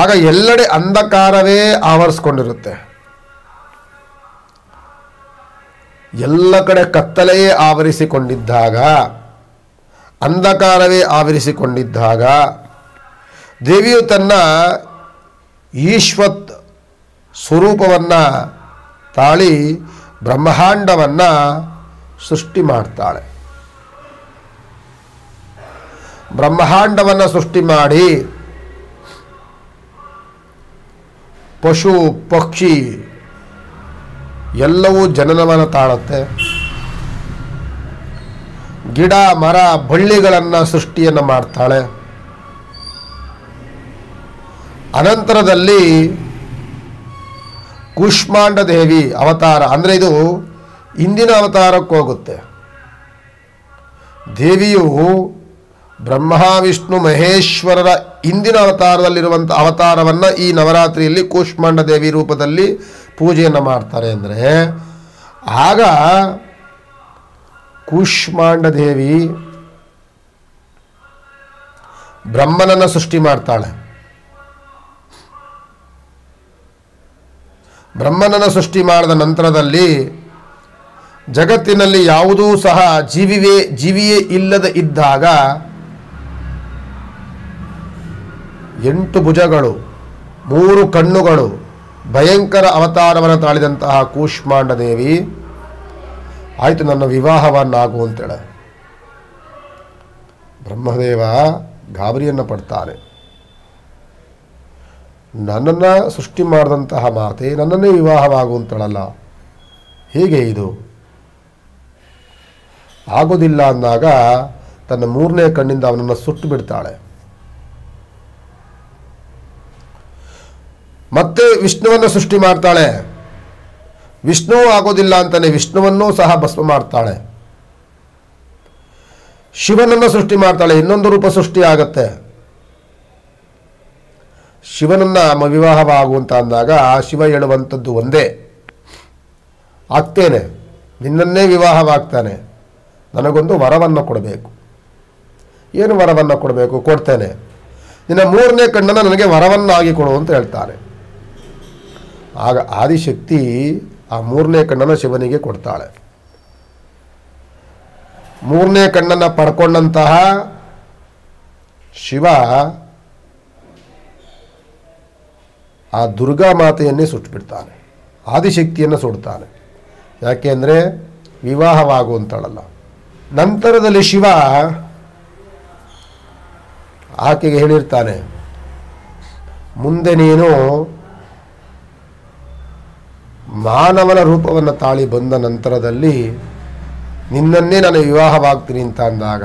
ಆಗ ಎಲ್ಲೆಡೆ ಅಂಧಕಾರವೇ ಆವರಿಸಿಕೊಂಡಿರುತ್ತೆ, ಎಲ್ಲ ಕಡೆ ಕತ್ತಲೆಯೇ ಆವರಿಸಿಕೊಂಡಿದ್ದಾಗ, ಅಂಧಕಾರವೇ ಆವರಿಸಿಕೊಂಡಿದ್ದಾಗ ದೇವಿಯು ತನ್ನ ಈಶ್ವತ್ ಸ್ವರೂಪವನ್ನು ತಾಳಿ ಬ್ರಹ್ಮಾಂಡವನ್ನು ಸೃಷ್ಟಿ ಮಾಡ್ತಾಳೆ. ಬ್ರಹ್ಮಾಂಡವನ್ನು ಸೃಷ್ಟಿ ಮಾಡಿ ಪಶು ಪಕ್ಷಿ ಎಲ್ಲವೂ ಜನನವನ್ನು ತಾಳುತ್ತೆ. ಗಿಡ ಮರ ಬಳ್ಳಿಗಳನ್ನು ಸೃಷ್ಟಿಯನ್ನು ಮಾಡ್ತಾಳೆ. ಅನಂತರದಲ್ಲಿ ಕೂಷ್ಮಾಂಡ ದೇವಿ ಅವತಾರ ಅಂದರೆ ಇದು ಇಂದಿನ ಅವತಾರಕ್ಕೆ ಹೋಗುತ್ತೆ. ದೇವಿಯು ಬ್ರಹ್ಮ ವಿಷ್ಣು ಮಹೇಶ್ವರರ ಇಂದಿನ ಅವತಾರದಲ್ಲಿರುವಂಥ ಅವತಾರವನ್ನು ಈ ನವರಾತ್ರಿಯಲ್ಲಿ ಕೂಷ್ಮಾಂಡ ದೇವಿ ರೂಪದಲ್ಲಿ ಪೂಜೆಯನ್ನು ಮಾಡ್ತಾರೆ. ಅಂದರೆ ಆಗ ಕೂಷ್ಮಾಂಡ ದೇವಿ ಬ್ರಹ್ಮನನ್ನು ಸೃಷ್ಟಿ ಮಾಡ್ತಾಳೆ. ಬ್ರಹ್ಮನನ್ನು ಸೃಷ್ಟಿ ಮಾಡಿದ ನಂತರದಲ್ಲಿ ಜಗತ್ತಿನಲ್ಲಿ ಯಾವುದೂ ಸಹ ಜೀವಿಯೇ ಇಲ್ಲದೆ ಇದ್ದಾಗ 8 ಭುಜಗಳು 3 ಕಣ್ಣುಗಳು ಭಯಂಕರ ಅವತಾರವನ್ನು ತಾಳಿದಂತಹ ಕೂಷ್ಮಾಂಡ ದೇವಿ ಆಯಿತು ನನ್ನ ವಿವಾಹವನ್ನಾಗು ಅಂತೇಳೆ. ಬ್ರಹ್ಮದೇವ ಗಾಬರಿಯನ್ನು ಪಡ್ತಾನೆ. ನನ್ನನ್ನು ಸೃಷ್ಟಿ ಮಾಡಿದಂತಹ ಮಾತೆ ನನ್ನನ್ನೇ ವಿವಾಹವಾಗು ಅಂತಳಲ್ಲ, ಹೇಗೆ ಇದು ಆಗೋದಿಲ್ಲ ಅಂದಾಗ ತನ್ನ 3ನೇ ಕಣ್ಣಿಂದ ಅವನನ್ನು ಸುಟ್ಟು ಬಿಡ್ತಾಳೆ. ಮತ್ತೆ ವಿಷ್ಣುವನ್ನು ಸೃಷ್ಟಿ ಮಾಡ್ತಾಳೆ. ವಿಷ್ಣು ಆಗೋದಿಲ್ಲ ಅಂತಾನೆ ವಿಷ್ಣುವನ್ನೂ ಸಹ ಭಸ್ಮ ಮಾಡ್ತಾಳೆ. ಶಿವನನ್ನು ಸೃಷ್ಟಿ ಮಾಡ್ತಾಳೆ. ಇನ್ನೊಂದು ರೂಪ ಸೃಷ್ಟಿ ಆಗತ್ತೆ. ಶಿವನನ್ನು ವಿವಾಹವಾಗುವಂತ ಅಂದಾಗ ಶಿವ ಹೇಳುವಂಥದ್ದು ಒಂದೇ, ಆಗ್ತೇನೆ, ನಿನ್ನನ್ನೇ ವಿವಾಹವಾಗ್ತಾನೆ, ನನಗೊಂದು ವರವನ್ನು ಕೊಡಬೇಕು. ಏನು ವರವನ್ನು ಕೊಡಬೇಕು? ಕೊಡ್ತೇನೆ, ನಿನ್ನ 3ನೇ ಕಣ್ಣನ್ನು ನನಗೆ ವರವನ್ನಾಗಿ ಕೊಡು ಅಂತ ಹೇಳ್ತಾನೆ. ಆಗ ಆದಿಶಕ್ತಿ ಆ 3ನೇ ಕಣ್ಣನ್ನು ಶಿವನಿಗೆ ಕೊಡ್ತಾಳೆ. 3ನೇ ಕಣ್ಣನ್ನು ಪಡ್ಕೊಂಡಂತಹ ಶಿವ ಆ ದುರ್ಗಾ ಮಾತೆಯನ್ನೇ ಸುಟ್ಟುಬಿಡ್ತಾನೆ, ಆದಿಶಕ್ತಿಯನ್ನು ಸುಡ್ತಾನೆ. ಯಾಕೆ ಅಂದರೆ ವಿವಾಹವಾಗುವಂತಳಲ್ಲ. ನಂತರದಲ್ಲಿ ಶಿವ ಆಕೆಗೆ ಹೇಳಿರ್ತಾನೆ, ಮುಂದೆ ನೀನು ಮಾನವನ ರೂಪವನ್ನು ತಾಳಿ ಬಂದ ನಂತರದಲ್ಲಿ ನಿನ್ನನ್ನೇ ನಾನು ವಿವಾಹವಾಗ್ತೀನಿ ಅಂತ ಅಂದಾಗ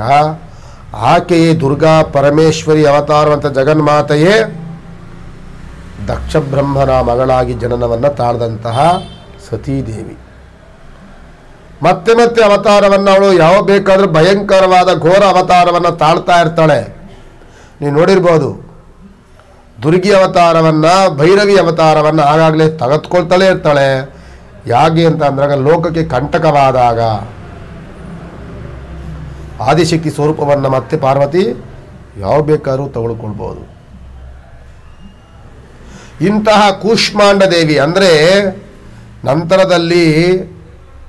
ಆಕೆಯೇ ದುರ್ಗಾ ಪರಮೇಶ್ವರಿ ಅವತಾರವಂತ ಜಗನ್ಮಾತೆಯೇ ದಕ್ಷ ಬ್ರಹ್ಮನ ಮಗಳಾಗಿ ಜನನವನ್ನು ತಾಳ್ದಂತಹ ಸತೀದೇವಿ. ಮತ್ತೆ ಮತ್ತೆ ಅವತಾರವನ್ನು ಅವಳು ಯಾವ ಬೇಕಾದರೂ ಭಯಂಕರವಾದ ಘೋರ ಅವತಾರವನ್ನು ತಾಳ್ತಾ ಇರ್ತಾಳೆ. ನೀವು ನೋಡಿರ್ಬೋದು, ದುರ್ಗಿ ಅವತಾರವನ್ನು, ಭೈರವಿ ಅವತಾರವನ್ನು ಆಗಾಗಲೇ ತೆಗೆದುಕೊಳ್ತಾಳೆ ಇರ್ತಾಳೆ. ಯಾಕೆ ಅಂತ ಅಂದಾಗ ಲೋಕಕ್ಕೆ ಕಂಟಕವಾದಾಗ ಆದಿಶಕ್ತಿ ಸ್ವರೂಪವನ್ನು ಮತ್ತೆ ಪಾರ್ವತಿ ಯಾವ ಬೇಕಾದ್ರೂ ತಗೊಳ್ಕೊಳ್ಬೋದು. ಇಂತಹ ಕೂಷ್ಮಾಂಡ ದೇವಿ ಅಂದರೆ ನಂತರದಲ್ಲಿ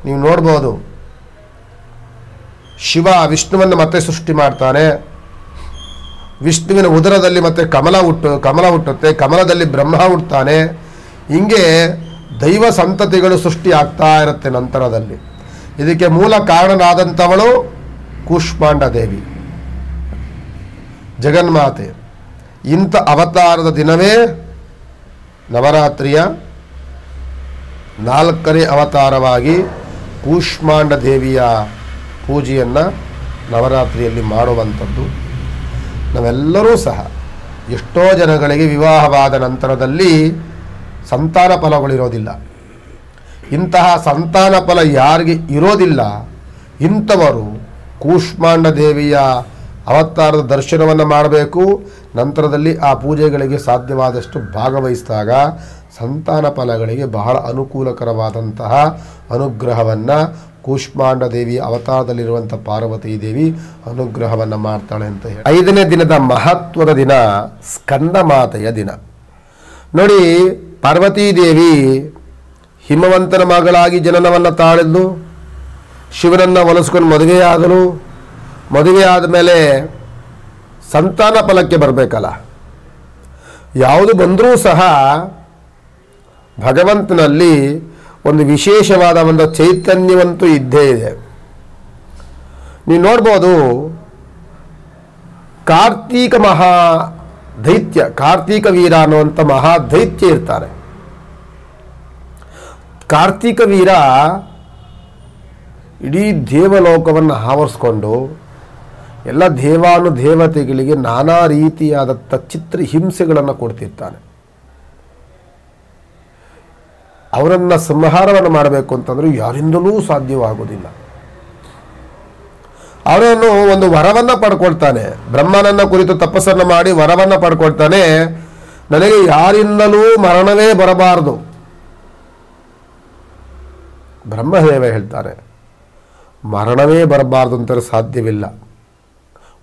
ನೀವು ನೋಡ್ಬೋದು, ಶಿವ ವಿಷ್ಣುವನ್ನು ಮತ್ತೆ ಸೃಷ್ಟಿ ಮಾಡ್ತಾನೆ. ವಿಷ್ಣುವಿನ ಉದರದಲ್ಲಿ ಮತ್ತೆ ಕಮಲ ಹುಟ್ಟುತ್ತೆ, ಕಮಲದಲ್ಲಿ ಬ್ರಹ್ಮ ಹುಟ್ಟುತ್ತಾನೆ. ಹಿಂಗೆ ದೈವ ಸಂತತಿಗಳು ಸೃಷ್ಟಿ ಆಗ್ತಾ ಇರುತ್ತೆ ನಂತರದಲ್ಲಿ. ಇದಕ್ಕೆ ಮೂಲ ಕಾರಣನಾದಂಥವಳು ಕೂಷ್ಮಾಂಡ ದೇವಿ, ಜಗನ್ಮಾತೆ. ಇಂಥ ಅವತಾರದ ದಿನವೇ ನವರಾತ್ರಿಯ 4ನೇ ಅವತಾರವಾಗಿ ಕೂಷ್ಮಾಂಡ ದೇವಿಯ ಪೂಜೆಯನ್ನು ನವರಾತ್ರಿಯಲ್ಲಿ ಮಾಡುವಂಥದ್ದು. ನಾವೆಲ್ಲರೂ ಸಹ ಎಷ್ಟೋ ಜನಗಳಿಗೆ ವಿವಾಹವಾದ ನಂತರದಲ್ಲಿ ಸಂತಾನ ಫಲಗಳಿರೋದಿಲ್ಲ. ಇಂತಹ ಸಂತಾನ ಫಲ ಯಾರಿಗೆ ಇರೋದಿಲ್ಲ ಇಂಥವರು ಕೂಷ್ಮಾಂಡ ದೇವಿಯ ಅವತಾರದ ದರ್ಶನವನ್ನು ಮಾಡಬೇಕು. ನಂತರದಲ್ಲಿ ಆ ಪೂಜೆಗಳಿಗೆ ಸಾಧ್ಯವಾದಷ್ಟು ಭಾಗವಹಿಸಿದಾಗ ಸಂತಾನ ಫಲಗಳಿಗೆ ಬಹಳ ಅನುಕೂಲಕರವಾದಂತಹ ಅನುಗ್ರಹವನ್ನು ಕೂಷ್ಮಾಂಡ ದೇವಿ ಅವತಾರದಲ್ಲಿರುವಂಥ ಪಾರ್ವತೀ ದೇವಿ ಅನುಗ್ರಹವನ್ನು ಮಾಡ್ತಾಳೆ ಅಂತ ಹೇಳಿ. 5ನೇ ದಿನದ ಮಹತ್ವದ ದಿನ ಸ್ಕಂದ ಮಾತೆಯ ದಿನ. ನೋಡಿ, ಪಾರ್ವತೀ ದೇವಿ ಹಿಮವಂತನ ಮಗಳಾಗಿ ಜನನವನ್ನು ತಾಳಿದ್ದು, ಶಿವನನ್ನು ಒಲಿಸ್ಕೊಂಡು ಮದುವೆಯಾದಳು. ಮದುವೆ ಆದಮೇಲೆ ಸಂತಾನ ಫಲಕ್ಕೆ ಬರಬೇಕಲ್ಲ, ಯಾವುದು ಬಂದರೂ ಸಹ ಭಗವಂತನಲ್ಲಿ ಒಂದು ವಿಶೇಷವಾದ ಒಂದು ಚೈತನ್ಯವಂತೂ ಇದ್ದೇ ಇದೆ. ನೀವು ನೋಡ್ಬೋದು, ಕಾರ್ತೀಕ ಮಹಾ ದೈತ್ಯ, ಕಾರ್ತೀಕ ವೀರ ಅನ್ನುವಂಥ ಮಹಾ ದೈತ್ಯ ಇರ್ತಾರೆ. ಕಾರ್ತೀಕ ವೀರ ಇಡೀ ದೇವಲೋಕವನ್ನು ಆವರಿಸ್ಕೊಂಡು ಎಲ್ಲ ದೇವಾನುದೇವತೆಗಳಿಗೆ ನಾನಾ ರೀತಿಯಾದ ಚಿತ್ರ ಹಿಂಸೆಗಳನ್ನು ಕೊಡ್ತಿರ್ತಾನೆ. ಅವರನ್ನು ಸಂಹಾರವನ್ನು ಮಾಡಬೇಕು ಅಂತಂದ್ರೆ ಯಾರಿಂದಲೂ ಸಾಧ್ಯವಾಗುವುದಿಲ್ಲ. ಅವರನ್ನು ಒಂದು ವರವನ್ನು ಪಡ್ಕೊಳ್ತಾನೆ. ಬ್ರಹ್ಮನನ್ನ ಕುರಿತು ತಪಸ್ಸನ್ನು ಮಾಡಿ ವರವನ್ನು ಪಡ್ಕೊಳ್ತಾನೆ, ನನಗೆ ಯಾರಿಂದಲೂ ಮರಣವೇ ಬರಬಾರದು. ಬ್ರಹ್ಮದೇವ ಹೇಳ್ತಾರೆ, ಮರಣವೇ ಬರಬಾರ್ದು ಅಂತಾರೆ ಸಾಧ್ಯವಿಲ್ಲ.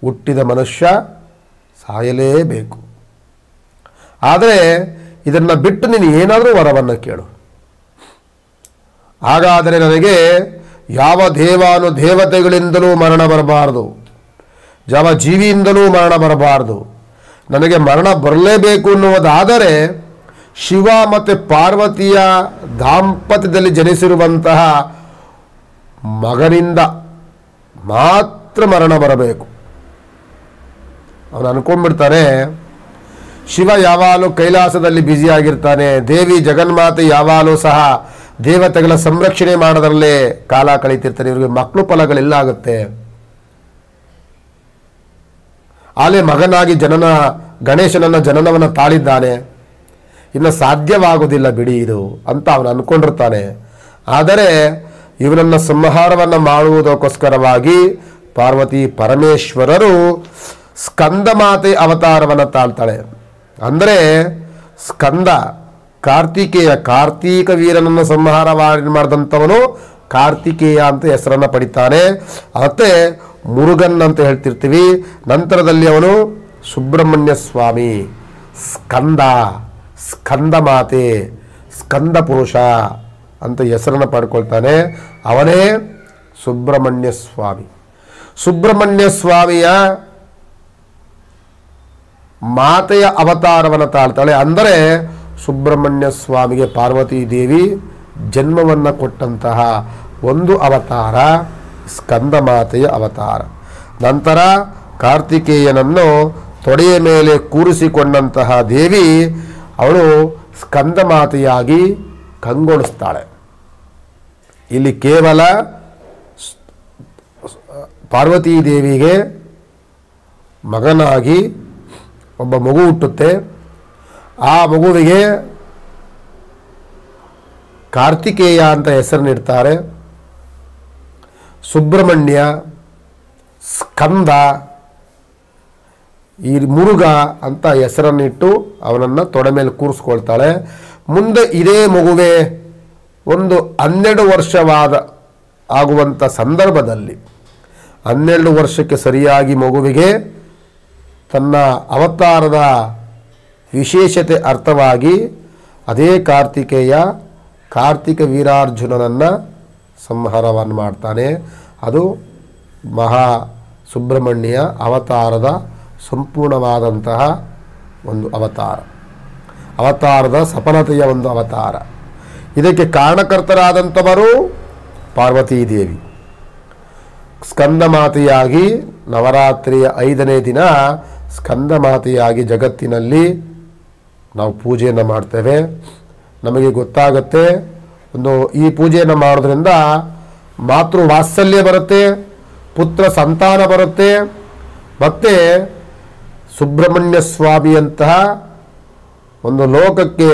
ಹುಟ್ಟಿದ ಮನುಷ್ಯ ಸಾಯಲೇಬೇಕು. ಆದರೆ ಇದನ್ನು ಬಿಟ್ಟು ನೀನು ಏನಾದರೂ ವರವನ್ನು ಕೇಳು, ಹಾಗಾದರೆ ನನಗೆ ಯಾವ ದೇವಾನುದೇವತೆಗಳಿಂದಲೂ ಮರಣ ಬರಬಾರದು, ಯಾವ ಜೀವಿಯಿಂದಲೂ ಮರಣ ಬರಬಾರದು. ನನಗೆ ಮರಣ ಬರಲೇಬೇಕು ಅನ್ನುವುದಾದರೆ ಶಿವ ಮತ್ತು ಪಾರ್ವತಿಯ ದಾಂಪತ್ಯದಲ್ಲಿ ಜನಿಸಿರುವಂತಹ ಮಗನಿಂದ ಮಾತ್ರ ಮರಣ ಬರಬೇಕು. ಅವನು ಅನ್ಕೊಂಡ್ಬಿಡ್ತಾನೆ, ಶಿವ ಯಾವಾಗಲೂ ಕೈಲಾಸದಲ್ಲಿ ಬ್ಯುಸಿಯಾಗಿರ್ತಾನೆ, ದೇವಿ ಜಗನ್ಮಾತೆ ಯಾವಾಗಲೂ ಸಹ ದೇವತೆಗಳ ಸಂರಕ್ಷಣೆ ಮಾಡೋದ್ರಲ್ಲೇ ಕಾಲ ಕಳೀತಿರ್ತಾನೆ, ಇವರಿಗೆ ಮಕ್ಕಳು ಫಲಗಳೆಲ್ಲ ಆಗುತ್ತೆ. ಆಲೆ ಮಗನಾಗಿ ಗಣೇಶನನ್ನ ಜನನವನ್ನು ತಾಳಿದ್ದಾನೆ, ಇನ್ನು ಸಾಧ್ಯವಾಗುವುದಿಲ್ಲ ಬಿಡಿ ಇದು ಅಂತ ಅವನು ಅನ್ಕೊಂಡಿರ್ತಾನೆ. ಆದರೆ ಇವನನ್ನು ಸಂಹಾರವನ್ನು ಮಾಡುವುದಕ್ಕೋಸ್ಕರವಾಗಿ ಪಾರ್ವತಿ ಪರಮೇಶ್ವರರು ಸ್ಕಂದ ಮಾತೆ ಅವತಾರವನ್ನು ತಾಳ್ತಾಳೆ. ಅಂದರೆ ಸ್ಕಂದ ಕಾರ್ತಿಕ ವೀರನನ್ನು ಸಂಹಾರ ಮಾಡಿದಂಥವನು ಕಾರ್ತಿಕೇಯ ಅಂತ ಹೆಸರನ್ನು ಪಡಿತಾನೆ. ಮತ್ತೆ ಮುರುಗನ್ ಅಂತ ಹೇಳ್ತಿರ್ತೀವಿ. ನಂತರದಲ್ಲಿ ಅವನು ಸುಬ್ರಹ್ಮಣ್ಯ ಸ್ವಾಮಿ, ಸ್ಕಂದ ಮಾತೆ, ಸ್ಕಂದ ಪುರುಷ ಅಂತ ಹೆಸರನ್ನು ಪಡ್ಕೊಳ್ತಾನೆ. ಅವನೇ ಸುಬ್ರಹ್ಮಣ್ಯ ಸ್ವಾಮಿ. ಸುಬ್ರಹ್ಮಣ್ಯ ಸ್ವಾಮಿಯ ಮಾತೆಯ ಅವತಾರವನ್ನು ತಾಳ್ತಾಳೆ. ಅಂದರೆ ಸುಬ್ರಹ್ಮಣ್ಯ ಸ್ವಾಮಿಗೆ ಪಾರ್ವತೀ ದೇವಿ ಜನ್ಮವನ್ನು ಕೊಟ್ಟಂತಹ ಒಂದು ಅವತಾರ ಸ್ಕಂದ ಮಾತೆಯ ಅವತಾರ. ನಂತರ ಕಾರ್ತಿಕೇಯನನ್ನು ತೊಡೆಯ ಮೇಲೆ ಕೂರಿಸಿಕೊಂಡಂತಹ ದೇವಿ ಅವಳು ಸ್ಕಂದ ಮಾತೆಯಾಗಿ ಕಂಗೊಳಿಸ್ತಾಳೆ. ಇಲ್ಲಿ ಕೇವಲ ಪಾರ್ವತೀ ದೇವಿಗೆ ಮಗನಾಗಿ ಒಬ್ಬ ಮಗು ಹುಟ್ಟುತ್ತೆ. ಆ ಮಗುವಿಗೆ ಕಾರ್ತಿಕೇಯ ಅಂತ ಹೆಸರನ್ನಿಡ್ತಾರೆ. ಸುಬ್ರಹ್ಮಣ್ಯ, ಸ್ಕಂದ, ಈ ಮುರುಗ ಅಂತ ಹೆಸರನ್ನಿಟ್ಟು ಅವನನ್ನು ತೊಡೆ ಮೇಲೆ ಕೂರಿಸ್ಕೊಳ್ತಾಳೆ. ಮುಂದೆ ಇದೇ ಮಗುವೆ ಒಂದು 12 ವರ್ಷವಾದ ಆಗುವಂಥ ಸಂದರ್ಭದಲ್ಲಿ 12 ವರ್ಷಕ್ಕೆ ಸರಿಯಾಗಿ ಮಗುವಿಗೆ ತನ್ನ ಅವತಾರದ ವಿಶೇಷತೆ ಅರ್ಥವಾಗಿ ಅದೇ ಕಾರ್ತಿಕ ವೀರಾರ್ಜುನನನ್ನು ಸಂಹಾರವನ್ನು ಮಾಡ್ತಾನೆ. ಅದು ಮಹಾ ಸುಬ್ರಹ್ಮಣ್ಯ ಅವತಾರದ ಸಂಪೂರ್ಣವಾದಂತಹ ಒಂದು ಅವತಾರ, ಅವತಾರದ ಸಫಲತೆಯ ಒಂದು ಅವತಾರ. ಇದಕ್ಕೆ ಕಾರಣಕರ್ತರಾದಂಥವರು ಪಾರ್ವತೀ ದೇವಿ. ಸ್ಕಂದಮಾತೆಯಾಗಿ ನವರಾತ್ರಿಯ 5ನೇ ದಿನ ಸ್ಕಂದಮಾತೆಯಾಗಿ ಜಗತ್ತಿನಲ್ಲಿ ನಾವು ಪೂಜೆಯನ್ನು ಮಾಡ್ತೇವೆ. ನಮಗೆ ಗೊತ್ತಾಗುತ್ತೆ, ಈ ಪೂಜೆಯನ್ನು ಮಾಡೋದ್ರಿಂದ ಮಾತೃ ವಾತ್ಸಲ್ಯ ಬರುತ್ತೆ, ಪುತ್ರ ಸಂತಾನ ಬರುತ್ತೆ, ಮತ್ತು ಸುಬ್ರಹ್ಮಣ್ಯ ಸ್ವಾಮಿಯಂತಹ ಒಂದು ಲೋಕಕ್ಕೆ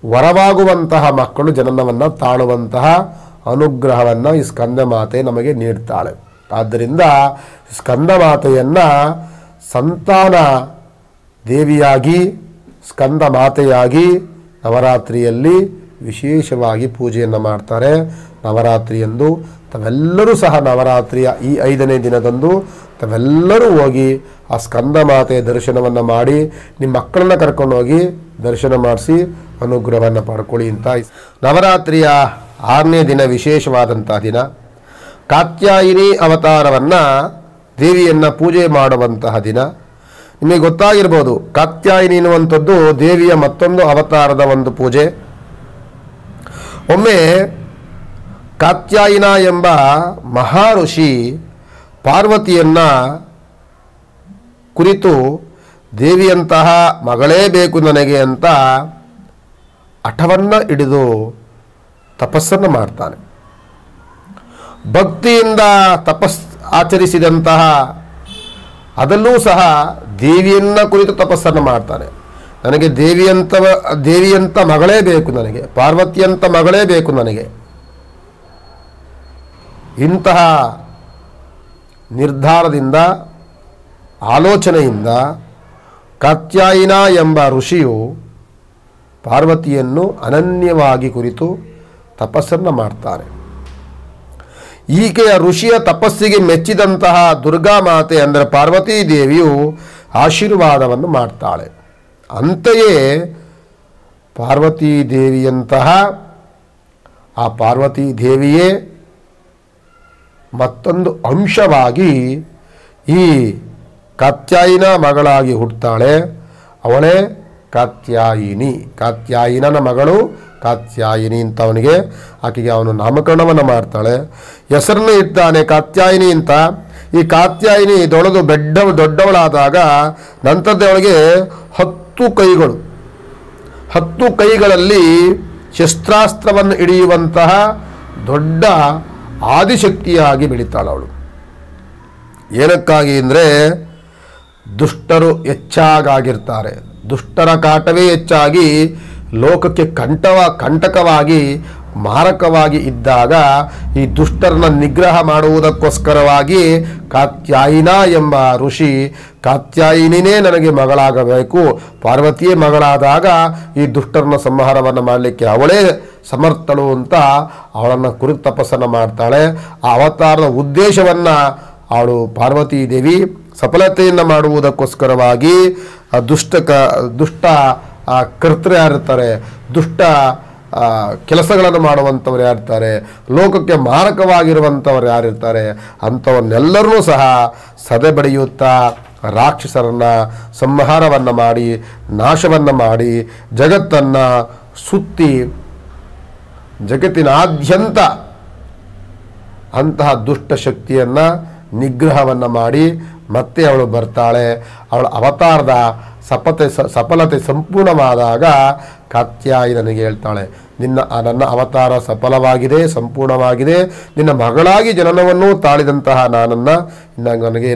ವರವಾಗುವಂತಹ ಮಕ್ಕಳು ಜನನವನ್ನು ತಾಳುವಂತಹ ಅನುಗ್ರಹವನ್ನು ಈ ಸ್ಕಂದಮಾತೆ ನಮಗೆ ನೀಡ್ತಾಳೆ. ಆದ್ದರಿಂದ ಸ್ಕಂದಮಾತೆಯನ್ನು ಸಂತಾನ ದೇವಿಯಾಗಿ, ಸ್ಕಂದಮಾತೆಯಾಗಿ ನವರಾತ್ರಿಯಲ್ಲಿ ವಿಶೇಷವಾಗಿ ಪೂಜೆಯನ್ನು ಮಾಡ್ತಾರೆ. ನವರಾತ್ರಿಯಂದು ತಾವೆಲ್ಲರೂ ಸಹ ನವರಾತ್ರಿಯ ಈ 5ನೇ ದಿನದಂದು ತಾವೆಲ್ಲರೂ ಹೋಗಿ ಆ ಸ್ಕಂದಮಾತೆಯ ದರ್ಶನವನ್ನು ಮಾಡಿ ನಿಮ್ಮ ಮಕ್ಕಳನ್ನ ಕರ್ಕೊಂಡೋಗಿ ದರ್ಶನ ಮಾಡಿಸಿ ಅನುಗ್ರಹವನ್ನು ಪಡ್ಕೊಳ್ಳಿ ಅಂತ. ನವರಾತ್ರಿಯ 6ನೇ ದಿನ ವಿಶೇಷವಾದಂಥ ದಿನ. ಕಾತ್ಯಾಯಿನಿ ಅವತಾರವನ್ನು ದೇವಿಯನ್ನು ಪೂಜೆ ಮಾಡುವಂತಹ ದಿನ. ನಿಮಗೆ ಗೊತ್ತಾಗಿರ್ಬೋದು, ಕಾತ್ಯಾಯಿನಿ ಎನ್ನುವಂಥದ್ದು ದೇವಿಯ ಮತ್ತೊಂದು ಅವತಾರದ ಒಂದು ಪೂಜೆ. ಒಮ್ಮೆ ಕಾತ್ಯಾಯಿನ ಎಂಬ ಮಹಾಋಷಿ ಪಾರ್ವತಿಯನ್ನು ಕುರಿತು ದೇವಿಯಂತಹ ಮಗಳೇ ಬೇಕು ನನಗೆ ಅಂತ ಹಠವನ್ನು ಹಿಡಿದು ತಪಸ್ಸನ್ನು ಮಾಡ್ತಾನೆ. ಭಕ್ತಿಯಿಂದ ಆಚರಿಸಿದಂತಹ ಅದಲ್ಲೂ ಸಹ ದೇವಿಯನ್ನ ಕುರಿತು ತಪಸ್ಸನ್ನು ಮಾಡ್ತಾನೆ. ನನಗೆ ದೇವಿಯಂತ ಮಗಳೇ ಬೇಕು, ನನಗೆ ಪಾರ್ವತಿಯಂತ ಮಗಳೇ ಬೇಕು ನನಗೆ. ಇಂತಹ ನಿರ್ಧಾರದಿಂದ, ಆಲೋಚನೆಯಿಂದ ಕಾತ್ಯಾಯಿನ ಎಂಬ ಋಷಿಯು ಪಾರ್ವತಿಯನ್ನು ಅನನ್ಯವಾಗಿ ಕುರಿತು ತಪಸ್ಸನ್ನು ಮಾಡ್ತಾರೆ. ಈಕೆಯ ಋಷಿಯ ತಪಸ್ಸಿಗೆ ಮೆಚ್ಚಿದಂತಹ ದುರ್ಗಾಮಾತೆ ಅಂದರೆ ಪಾರ್ವತೀ ದೇವಿಯು ಆಶೀರ್ವಾದವನ್ನು ಮಾಡ್ತಾಳೆ. ಅಂತೆಯೇ ಪಾರ್ವತೀ ದೇವಿಯಂತಹ ಆ ಪಾರ್ವತೀ ದೇವಿಯೇ ಮತ್ತೊಂದು ಅಂಶವಾಗಿ ಈ ಕಾತ್ಯಾಯಿನ ಮಗಳಾಗಿ ಹುಟ್ಟುತ್ತಾಳೆ. ಅವಳೇ ಕಾತ್ಯಾಯಿನಿ. ಕಾತ್ಯಾಯಿನನ ಮಗಳು ಕಾತ್ಯಾಯಿನಿ ಅಂತ ಆಕೆಗೆ ಅವನು ನಾಮಕರಣವನ್ನು ಮಾಡ್ತಾಳೆ. ಹೆಸರನ್ನು ಇಡ್ತಾನೆ ಕಾತ್ಯಾಯಿನಿ ಅಂತ. ಈ ಕಾತ್ಯಾಯಿನಿ ದೊಡ್ಡವಳಾದಾಗ ನಂತರದ ಅವಳಿಗೆ 10 ಕೈಗಳು, 10 ಕೈಗಳಲ್ಲಿ ಶಸ್ತ್ರಾಸ್ತ್ರವನ್ನು ಹಿಡಿಯುವಂತಹ ದೊಡ್ಡ ಆದಿಶಕ್ತಿಯಾಗಿ ಬೆಳೀತಾಳೆ ಅವಳು. ಏನಕ್ಕಾಗಿ ಅಂದರೆ ದುಷ್ಟರು ಹೆಚ್ಚಾಗಿರ್ತಾರೆ. ದುಷ್ಟರ ಕಾಟವೇ ಹೆಚ್ಚಾಗಿ ಲೋಕಕ್ಕೆ ಕಂಟಕವಾಗಿ ಮಾರಕವಾಗಿ ಇದ್ದಾಗ ಈ ದುಷ್ಟರನ್ನ ನಿಗ್ರಹ ಮಾಡುವುದಕ್ಕೋಸ್ಕರವಾಗಿ ಕಾತ್ಯಾಯಿನ ಎಂಬ ಋಷಿ ಕಾತ್ಯಾಯಿನಿನೇ ನನಗೆ ಮಗಳಾಗಬೇಕು, ಪಾರ್ವತಿಯೇ ಮಗಳಾದಾಗ ಈ ದುಷ್ಟರನ್ನ ಸಂಹಾರವನ್ನು ಮಾಡಲಿಕ್ಕೆ ಅವಳೇ ಸಮರ್ಥಳು ಅಂತ ಅವಳನ್ನು ಕುರಿತು ತಪಸ್ಸನ್ನು ಮಾಡ್ತಾಳೆ. ಆ ಅವತಾರದ ಉದ್ದೇಶವನ್ನು ಅವಳು ಪಾರ್ವತೀ ದೇವಿ ಸಫಲತೆಯನ್ನು ಮಾಡುವುದಕ್ಕೋಸ್ಕರವಾಗಿ ದುಷ್ಟ ಕರ್ತೃ ಯಾರಿರ್ತಾರೆ, ದುಷ್ಟ ಕೆಲಸಗಳನ್ನು ಮಾಡುವಂಥವ್ರು ಯಾರಿರ್ತಾರೆ, ಲೋಕಕ್ಕೆ ಮಾರಕವಾಗಿರುವಂಥವ್ರು ಯಾರಿರ್ತಾರೆ ಅಂಥವನ್ನೆಲ್ಲರೂ ಸಹ ಸದೆಬಡಿಯುತ್ತಾ ರಾಕ್ಷಸರನ್ನು ಸಂಹಾರವನ್ನು ಮಾಡಿ, ನಾಶವನ್ನು ಮಾಡಿ, ಜಗತ್ತನ್ನು ಸುತ್ತಿ ಜಗತ್ತಿನಾದ್ಯಂತ ಅಂತಹ ದುಷ್ಟ ಶಕ್ತಿಯನ್ನು ನಿಗ್ರಹವನ್ನು ಮಾಡಿ ಮತ್ತೆ ಅವಳು ಬರ್ತಾಳೆ. ಅವಳ ಅವತಾರದ ಸಫಲತೆ ಸಂಪೂರ್ಣವಾದಾಗ ಕಾತ್ಯಾಯಿನಿಗೆ ಹೇಳ್ತಾಳೆ, ನನ್ನ ಅವತಾರ ಸಫಲವಾಗಿದೆ, ಸಂಪೂರ್ಣವಾಗಿದೆ. ನಿನ್ನ ಮಗಳಾಗಿ ಜನನವನ್ನು ತಾಳಿದಂತಹ ನನಗೆ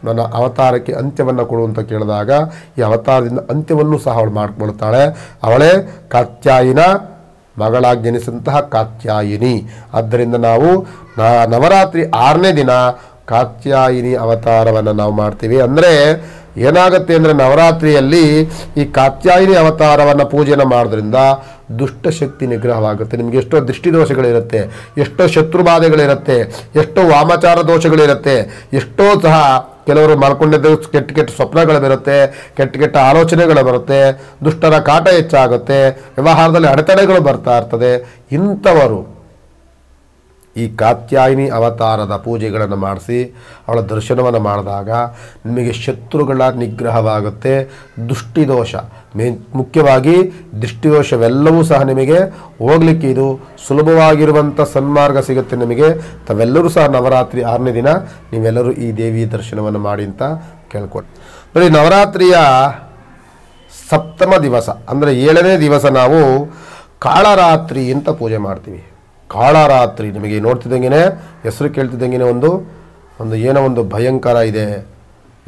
ನನ್ನ ಅವತಾರಕ್ಕೆ ಅಂತ್ಯವನ್ನು ಕೊಡು ಅಂತ ಕೇಳಿದಾಗ ಈ ಅವತಾರದಿಂದ ಅಂತ್ಯವನ್ನು ಸಹ ಅವಳು ಮಾಡಿಕೊಳ್ತಾಳೆ. ಅವಳೇ ಕಾತ್ಯಾಯಿನ ಮಗಳಾಗಿ ಜನಿಸಿದಂತಹ ಕಾತ್ಯಾಯಿನಿ. ಆದ್ದರಿಂದ ನಾವು ನವರಾತ್ರಿ 6ನೇ ದಿನ ಕಾತ್ಯಾಯಿನಿ ಅವತಾರವನ್ನು ನಾವು ಮಾಡ್ತೀವಿ. ಅಂದರೆ ಏನಾಗುತ್ತೆ ಅಂದರೆ ನವರಾತ್ರಿಯಲ್ಲಿ ಈ ಕಾತ್ಯಾಯಿನಿ ಅವತಾರವನ್ನು ಪೂಜೆಯನ್ನು ಮಾಡೋದ್ರಿಂದ ದುಷ್ಟಶಕ್ತಿ ನಿಗ್ರಹವಾಗುತ್ತೆ. ನಿಮಗೆ ಎಷ್ಟೋ ದೃಷ್ಟಿದೋಷಗಳಿರುತ್ತೆ, ಎಷ್ಟೋ ಶತ್ರುಬಾಧೆಗಳಿರುತ್ತೆ, ಎಷ್ಟೋ ವಾಮಾಚಾರ ದೋಷಗಳಿರುತ್ತೆ, ಎಷ್ಟೋ ಸಹ ಕೆಲವರು ಮಾಡ್ಕೊಂಡಿದ್ದು ಕೆಟ್ಟ ಸ್ವಪ್ನಗಳು ಬರುತ್ತೆ, ಕೆಟ್ಟ ಆಲೋಚನೆಗಳು ಬರುತ್ತೆ, ದುಷ್ಟರ ಕಾಟ ಹೆಚ್ಚಾಗುತ್ತೆ, ವ್ಯವಹಾರದಲ್ಲಿ ಅಡೆತಡೆಗಳು ಬರ್ತಾ ಇರ್ತದೆ. ಈ ಕಾತ್ಯಾಯಿನಿ ಅವತಾರದ ಪೂಜೆಗಳನ್ನು ಮಾಡಿಸಿ ಅವಳ ದರ್ಶನವನ್ನು ಮಾಡಿದಾಗ ನಿಮಗೆ ಶತ್ರುಗಳ ನಿಗ್ರಹವಾಗುತ್ತೆ. ದೃಷ್ಟಿದೋಷ ಮುಖ್ಯವಾಗಿ ದೃಷ್ಟಿದೋಷವೆಲ್ಲವೂ ಸಹ ನಿಮಗೆ ಹೋಗಲಿಕ್ಕೆ ಇದು ಸುಲಭವಾಗಿರುವಂಥ ಸನ್ಮಾರ್ಗ ಸಿಗುತ್ತೆ ನಿಮಗೆ. ತಾವೆಲ್ಲರೂ ಸಹ ನವರಾತ್ರಿ 6ನೇ ದಿನ ನೀವೆಲ್ಲರೂ ಈ ದೇವಿಯ ದರ್ಶನವನ್ನು ಮಾಡಿ ಅಂತ ಕೇಳ್ಕೊಂಡು ನೋಡಿ. ನವರಾತ್ರಿಯ ಸಪ್ತಮ ದಿವಸ ಅಂದರೆ 7ನೇ ದಿವಸ ನಾವು ಕಾಳರಾತ್ರಿ ಅಂತ ಪೂಜೆ ಮಾಡ್ತೀವಿ. ಕಾಳರಾತ್ರಿ ನಿಮಗೆ ನೋಡ್ತಿದ್ದಂಗೆ ಹೆಸರು ಕೇಳ್ತಿದ್ದಂಗೆ ಏನೋ ಒಂದು ಭಯಂಕರ ಇದೆ,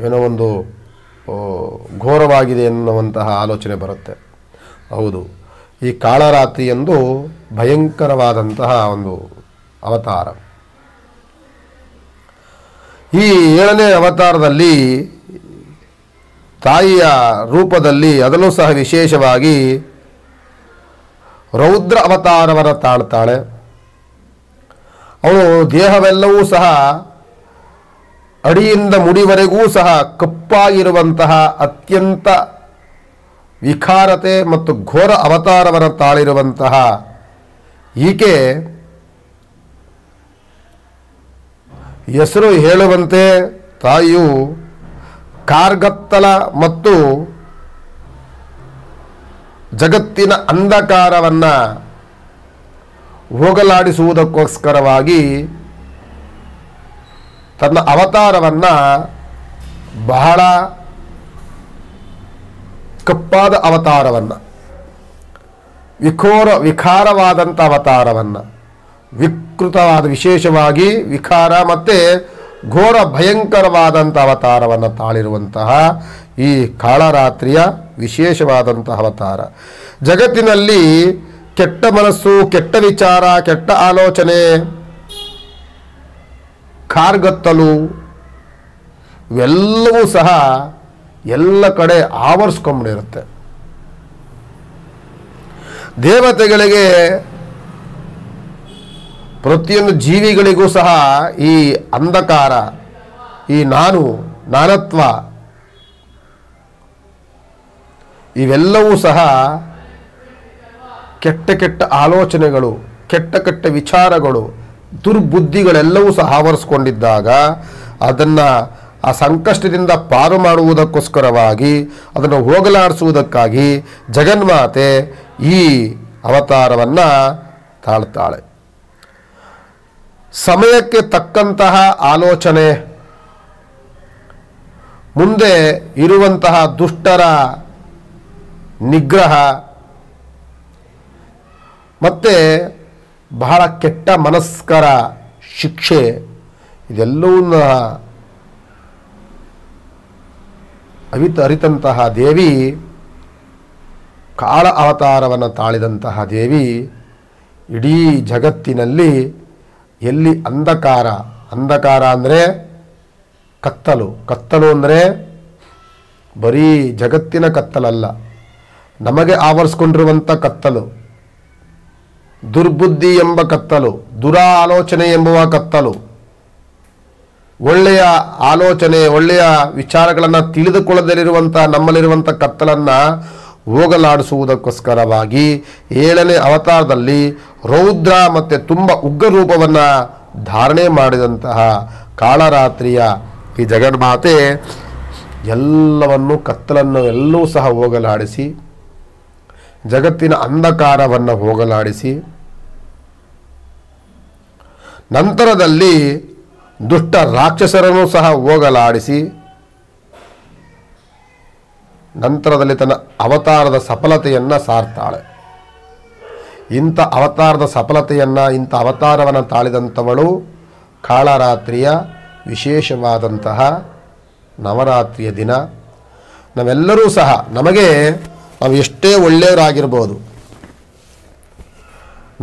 ಏನೋ ಒಂದು ಘೋರವಾಗಿದೆ ಎನ್ನುವಂತಹ ಆಲೋಚನೆ ಬರುತ್ತೆ. ಹೌದು, ಈ ಕಾಳರಾತ್ರಿ ಎಂದು ಭಯಂಕರವಾದಂತಹ ಒಂದು ಅವತಾರ. ಈ 7ನೇ ಅವತಾರದಲ್ಲಿ ತಾಯಿಯ ರೂಪದಲ್ಲಿ ಅದನ್ನು ಸಹ ವಿಶೇಷವಾಗಿ ರೌದ್ರ ಅವತಾರವನ್ನು ತಾಳ್ತಾಳೆ. ಅವಳು ದೇಹವೆಲ್ಲವೂ ಸಹ ಅಡಿಯಿಂದ ಮುಡಿವರೆಗೂ ಸಹ ಕಪ್ಪಾಗಿರುವಂತಹ ಅತ್ಯಂತ ವಿಕಾರತೆ ಮತ್ತು ಘೋರ ಅವತಾರವನ್ನು ತಾಳಿರುವಂತಹ ಈಕೆ ಹೆಸರು ಹೇಳುವಂತೆ ತಾಯಿಯು ಕಾರ್ಗತ್ತಲ ಮತ್ತು ಜಗತ್ತಿನ ಅಂಧಕಾರವನ್ನು ಹೋಗಲಾಡಿಸುವುದಕ್ಕೋಸ್ಕರವಾಗಿ ತನ್ನ ಅವತಾರವನ್ನು ಬಹಳ ಕಪ್ಪಾದ ಅವತಾರವನ್ನು, ವಿಕಾರವಾದಂಥ ಅವತಾರವನ್ನು, ವಿಕೃತವಾದ ವಿಶೇಷವಾಗಿ ವಿಕಾರ ಮತ್ತು ಘೋರ ಭಯಂಕರವಾದಂಥ ಅವತಾರವನ್ನು ತಾಳಿರುವಂತಹ ಈ ಕಾಳರಾತ್ರಿಯ ವಿಶೇಷವಾದಂತಹ ಅವತಾರ. ಜಗತ್ತಿನಲ್ಲಿ ಕೆಟ್ಟ ಮನಸ್ಸು, ಕೆಟ್ಟ ವಿಚಾರ, ಕೆಟ್ಟ ಆಲೋಚನೆ, ಕಾರ್ಗತ್ತಲು ಇವೆಲ್ಲವೂ ಸಹ ಎಲ್ಲ ಕಡೆ ಆವರಿಸ್ಕೊಂಡ್ಬಿಟ್ಟಿರುತ್ತೆ. ದೇವತೆಗಳಿಗೆ, ಪ್ರತಿಯೊಂದು ಜೀವಿಗಳಿಗೂ ಸಹ ಈ ಅಂಧಕಾರ, ಈ ನಾನತ್ವ ಇವೆಲ್ಲವೂ ಸಹ ಕೆಟ್ಟ ಆಲೋಚನೆಗಳು, ಕೆಟ್ಟ ವಿಚಾರಗಳು, ದುರ್ಬುದ್ಧಿಗಳೆಲ್ಲವೂ ಸಹ ಆವರಿಸ್ಕೊಂಡಿದ್ದಾಗ ಅದನ್ನು ಆ ಸಂಕಷ್ಟದಿಂದ ಪಾರು ಮಾಡುವುದಕ್ಕೋಸ್ಕರವಾಗಿ, ಅದನ್ನು ಹೋಗಲಾಡಿಸುವುದಕ್ಕಾಗಿ ಜಗನ್ಮಾತೆ ಈ ಅವತಾರವನ್ನು ತಾಳ್ತಾಳೆ. ಸಮಯಕ್ಕೆ ತಕ್ಕಂತಹ ಆಲೋಚನೆ, ಮುಂದೆ ಇರುವಂತಹ ದುಷ್ಟರ ನಿಗ್ರಹ ಮತ್ತು ಬಹಳ ಕೆಟ್ಟ ಮನಸ್ಕರ ಶಿಕ್ಷೆ ಇದೆಲ್ಲವನ್ನ ಅರಿತಂತಹ ದೇವಿ, ಕಾಳ ಅವತಾರವನ್ನು ತಾಳಿದಂತಹ ದೇವಿ ಇಡೀ ಜಗತ್ತಿನಲ್ಲಿ ಎಲ್ಲಿ ಅಂಧಕಾರ ಅಂದರೆ ಕತ್ತಲು ಅಂದರೆ ಬರೀ ಜಗತ್ತಿನ ಕತ್ತಲಲ್ಲ, ನಮಗೆ ಆವರಿಸ್ಕೊಂಡಿರುವಂಥ ಕತ್ತಲು, ದುರ್ಬುದ್ಧಿ ಎಂಬ ಕತ್ತಲು, ಆಲೋಚನೆ ಎಂಬುವ ಕತ್ತಲು, ಒಳ್ಳೆಯ ಆಲೋಚನೆ, ಒಳ್ಳೆಯ ವಿಚಾರಗಳನ್ನು ತಿಳಿದುಕೊಳ್ಳದಲ್ಲಿರುವಂಥ ನಮ್ಮಲ್ಲಿರುವಂಥ ಕತ್ತಲನ್ನು ಹೋಗಲಾಡಿಸುವುದಕ್ಕೋಸ್ಕರವಾಗಿ 7ನೇ ಅವತಾರದಲ್ಲಿ ರೌದ್ರ ಮತ್ತು ತುಂಬ ಉಗ್ರ ರೂಪವನ್ನು ಧಾರಣೆ ಮಾಡಿದಂತಹ ಕಾಳರಾತ್ರಿಯ ಈ ಜಗನ್ಮಾತೆ ಎಲ್ಲವನ್ನು, ಕತ್ತಲನ್ನು ಎಲ್ಲವೂ ಸಹ ಹೋಗಲಾಡಿಸಿ, ಜಗತ್ತಿನ ಅಂಧಕಾರವನ್ನು ಹೋಗಲಾಡಿಸಿ, ನಂತರದಲ್ಲಿ ದುಷ್ಟ ರಾಕ್ಷಸರನ್ನು ಸಹ ಹೋಗಲಾಡಿಸಿ, ನಂತರದಲ್ಲಿ ತನ್ನ ಅವತಾರದ ಸಫಲತೆಯನ್ನು ಸಾರ್ತಾಳೆ. ಇಂಥ ಅವತಾರದ ಸಫಲತೆಯನ್ನು, ಇಂಥ ಅವತಾರವನ್ನು ತಾಳಿದಂಥವಳು ಕಾಳರಾತ್ರಿಯ ವಿಶೇಷವಾದಂತಹ ನವರಾತ್ರಿಯ ದಿನ. ನಾವೆಲ್ಲರೂ ಸಹ ನಾವು ಎಷ್ಟೇ ಒಳ್ಳೆಯವರಾಗಿರ್ಬೋದು,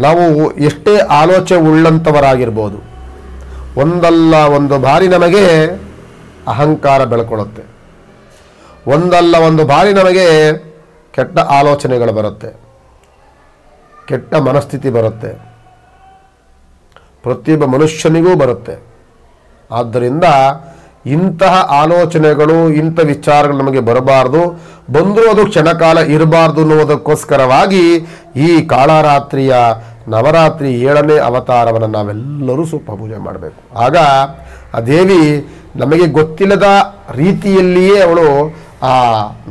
ನಾವು ಎಷ್ಟೇ ಆಲೋಚನೆ ಉಳ್ಳಂಥವರಾಗಿರ್ಬೋದು, ಒಂದಲ್ಲ ಒಂದು ಬಾರಿ ನಮಗೆ ಅಹಂಕಾರ ಬೆಳ್ಕೊಳ್ಳುತ್ತೆ, ಒಂದಲ್ಲ ಒಂದು ಬಾರಿ ನಮಗೆ ಕೆಟ್ಟ ಆಲೋಚನೆಗಳು ಬರುತ್ತೆ, ಕೆಟ್ಟ ಮನಸ್ಥಿತಿ ಬರುತ್ತೆ, ಪ್ರತಿಯೊಬ್ಬ ಮನುಷ್ಯನಿಗೂ ಬರುತ್ತೆ. ಆದ್ದರಿಂದ ಇಂತಹ ಆಲೋಚನೆಗಳು, ಇಂಥ ವಿಚಾರಗಳು ನಮಗೆ ಬರಬಾರ್ದು, ಬಂದರೂ ಅದು ಕ್ಷಣಕಾಲ ಇರಬಾರ್ದು ಅನ್ನೋದಕ್ಕೋಸ್ಕರವಾಗಿ ಈ ಕಾಳರಾತ್ರಿಯ ನವರಾತ್ರಿ 7ನೇ ಅವತಾರವನ್ನು ನಾವೆಲ್ಲರೂ ಸೂಕ್ಷ್ಮ ಪೂಜೆ ಮಾಡಬೇಕು. ಆಗ ಆ ದೇವಿ ನಮಗೆ ಗೊತ್ತಿಲ್ಲದ ರೀತಿಯಲ್ಲಿಯೇ ಅವಳು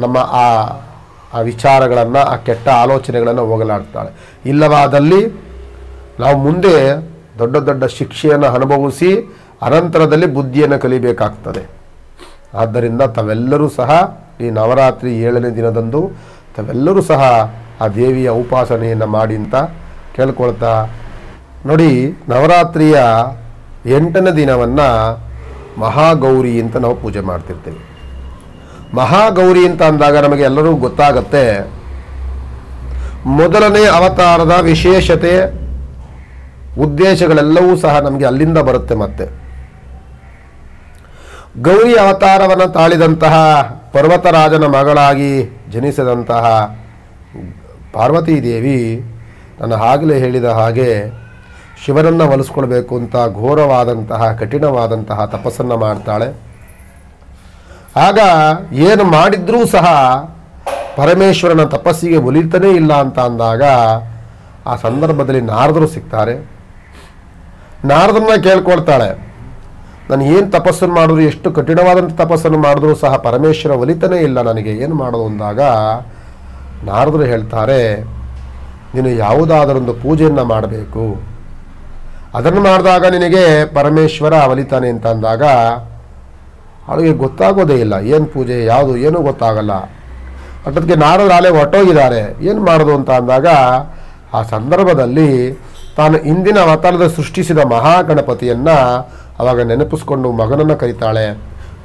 ನಮ್ಮ ಆ ವಿಚಾರಗಳನ್ನು, ಆ ಕೆಟ್ಟ ಆಲೋಚನೆಗಳನ್ನು ಹೋಗಲಾಡ್ತಾಳೆ. ಇಲ್ಲವಾದಲ್ಲಿ ನಾವು ಮುಂದೆ ದೊಡ್ಡ ದೊಡ್ಡ ಶಿಕ್ಷೆಯನ್ನು ಅನುಭವಿಸಿ ಅನಂತರದಲ್ಲಿ ಬುದ್ಧಿಯನ್ನು ಕಲಿಬೇಕಾಗ್ತದೆ. ಆದ್ದರಿಂದ ತಾವೆಲ್ಲರೂ ಸಹ ಈ ನವರಾತ್ರಿ 7ನೇ ದಿನದಂದು ತಾವೆಲ್ಲರೂ ಸಹ ಆ ದೇವಿಯ ಉಪಾಸನೆಯನ್ನು ಮಾಡಿ ಅಂತ ಕೇಳ್ಕೊಳ್ತಾ, ನೋಡಿ, ನವರಾತ್ರಿಯ 8ನೇ ದಿನವನ್ನು ಮಹಾಗೌರಿ ಅಂತ ನಾವು ಪೂಜೆ ಮಾಡ್ತಿರ್ತೀವಿ. ಮಹಾಗೌರಿ ಅಂತ ಅಂದಾಗ ನಮಗೆ ಎಲ್ಲರೂ ಗೊತ್ತಾಗತ್ತೆ, ಮೊದಲನೇ ಅವತಾರದ ವಿಶೇಷತೆ ಉದ್ದೇಶಗಳೆಲ್ಲವೂ ಸಹ ನಮಗೆ ಅಲ್ಲಿಂದ ಬರುತ್ತೆ. ಮತ್ತೆ ಗೌರಿ ಅವತಾರವನ್ನು ತಾಳಿದಂತಹ ಪರ್ವತರಾಜನ ಮಗಳಾಗಿ ಜನಿಸಿದಂತಹ ಪಾರ್ವತೀ ದೇವಿ ನಾನು ಆಗಲೇ ಹೇಳಿದ ಹಾಗೆ ಶಿವನನ್ನು ಒಲಿಸ್ಕೊಳ್ಬೇಕು ಅಂತ ಘೋರವಾದಂತಹ ಕಠಿಣವಾದಂತಹ ತಪಸ್ಸನ್ನು ಮಾಡ್ತಾಳೆ. ಆಗ ಏನು ಮಾಡಿದ್ರೂ ಸಹ ಪರಮೇಶ್ವರನ ತಪಸ್ಸಿಗೆ ಒಲಿತಾನೇ ಇಲ್ಲ ಅಂತ ಅಂದಾಗ ಆ ಸಂದರ್ಭದಲ್ಲಿ ನಾರದರು ಸಿಗ್ತಾರೆ. ನಾರದನ್ನ ಕೇಳ್ಕೊಳ್ತಾಳೆ, ನಾನು ಏನು ತಪಸ್ಸನ್ನು ಮಾಡಿದ್ರು, ಎಷ್ಟು ಕಠಿಣವಾದಂಥ ತಪಸ್ಸನ್ನು ಮಾಡಿದ್ರೂ ಸಹ ಪರಮೇಶ್ವರ ಒಲಿತಾನೇ ಇಲ್ಲ, ನನಗೆ ಏನು ಮಾಡೋದು ಅಂದಾಗ ನಾರದರು ಹೇಳ್ತಾರೆ, ನೀನು ಯಾವುದಾದರೊಂದು ಪೂಜೆಯನ್ನು ಮಾಡಬೇಕು, ಅದನ್ನು ಮಾಡಿದಾಗ ನಿನಗೆ ಪರಮೇಶ್ವರ ಒಲಿತಾನೆ ಅಂತ ಅಂದಾಗ ಅವಳಿಗೆ ಗೊತ್ತಾಗೋದೇ ಇಲ್ಲ, ಏನು ಪೂಜೆ ಯಾವುದು ಏನೂ ಗೊತ್ತಾಗಲ್ಲ. ಅಷ್ಟೊತ್ತಿಗೆ ನಾರದರು ಅಲ್ಲೇ ಹೊರಟೋಗಿದ್ದಾರೆ, ಏನು ಮಾಡೋದು ಅಂತ ಅಂದಾಗ ಆ ಸಂದರ್ಭದಲ್ಲಿ ತಾನು ಇಂದಿನ ಅವತಾರದ ಸೃಷ್ಟಿಸಿದ ಮಹಾಗಣಪತಿಯನ್ನು ಅವಾಗ ನೆನಪಿಸ್ಕೊಂಡು ಮಗನನ್ನು ಕರೀತಾಳೆ.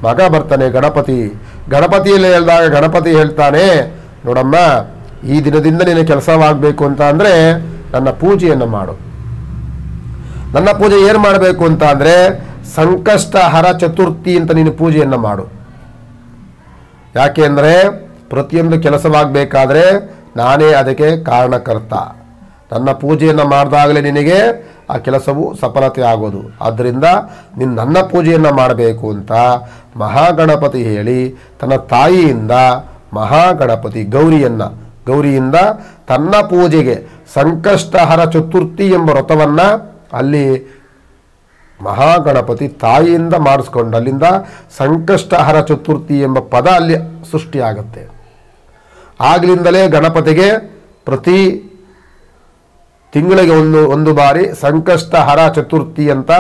ಮಗ ಬರ್ತಾನೆ ಗಣಪತಿಯಲ್ಲಿ ಹೇಳಿದಾಗ ಗಣಪತಿ ಹೇಳ್ತಾನೆ, ನೋಡಮ್ಮ, ಈ ದಿನದಿಂದ ನಿನ್ನ ಕೆಲಸವಾಗಬೇಕು ಅಂತ ಅಂದರೆ ನನ್ನ ಪೂಜೆಯನ್ನು ಮಾಡು. ನನ್ನ ಪೂಜೆ ಏನು ಮಾಡಬೇಕು ಅಂತ ಅಂದರೆ ಸಂಕಷ್ಟ ಹರ ಚತುರ್ಥಿ ಅಂತ ನೀನು ಪೂಜೆಯನ್ನು ಮಾಡು. ಯಾಕೆ ಅಂದರೆ ಪ್ರತಿಯೊಂದು ಕೆಲಸವಾಗಬೇಕಾದ್ರೆ ನಾನೇ ಅದಕ್ಕೆ ಕಾರಣಕರ್ತ. ನನ್ನ ಪೂಜೆಯನ್ನು ಮಾಡಿದಾಗಲೇ ನಿನಗೆ ಆ ಕೆಲಸವು ಸಫಲತೆ ಆಗೋದು. ಆದ್ದರಿಂದ ನೀನು ನನ್ನ ಪೂಜೆಯನ್ನು ಮಾಡಬೇಕು ಅಂತ ಮಹಾಗಣಪತಿ ಹೇಳಿ ತನ್ನ ತಾಯಿಯಿಂದ ಮಹಾಗಣಪತಿ ಗೌರಿಯಿಂದ ತನ್ನ ಪೂಜೆಗೆ ಸಂಕಷ್ಟಹರ ಚತುರ್ಥಿ ಎಂಬ ವ್ರತವನ್ನು ಅಲ್ಲಿ ಮಹಾಗಣಪತಿ ತಾಯಿಯಿಂದ ಮಾಡಿಸ್ಕೊಂಡು ಅಲ್ಲಿಂದ ಸಂಕಷ್ಟಹರ ಚತುರ್ಥಿ ಎಂಬ ಪದ ಅಲ್ಲಿ ಸೃಷ್ಟಿಯಾಗುತ್ತೆ. ಆಗಲಿಂದಲೇ ಗಣಪತಿಗೆ ಪ್ರತಿ ತಿಂಗಳಿಗೆ ಒಂದು ಬಾರಿ ಸಂಕಷ್ಟಹರ ಚತುರ್ಥಿ ಅಂತ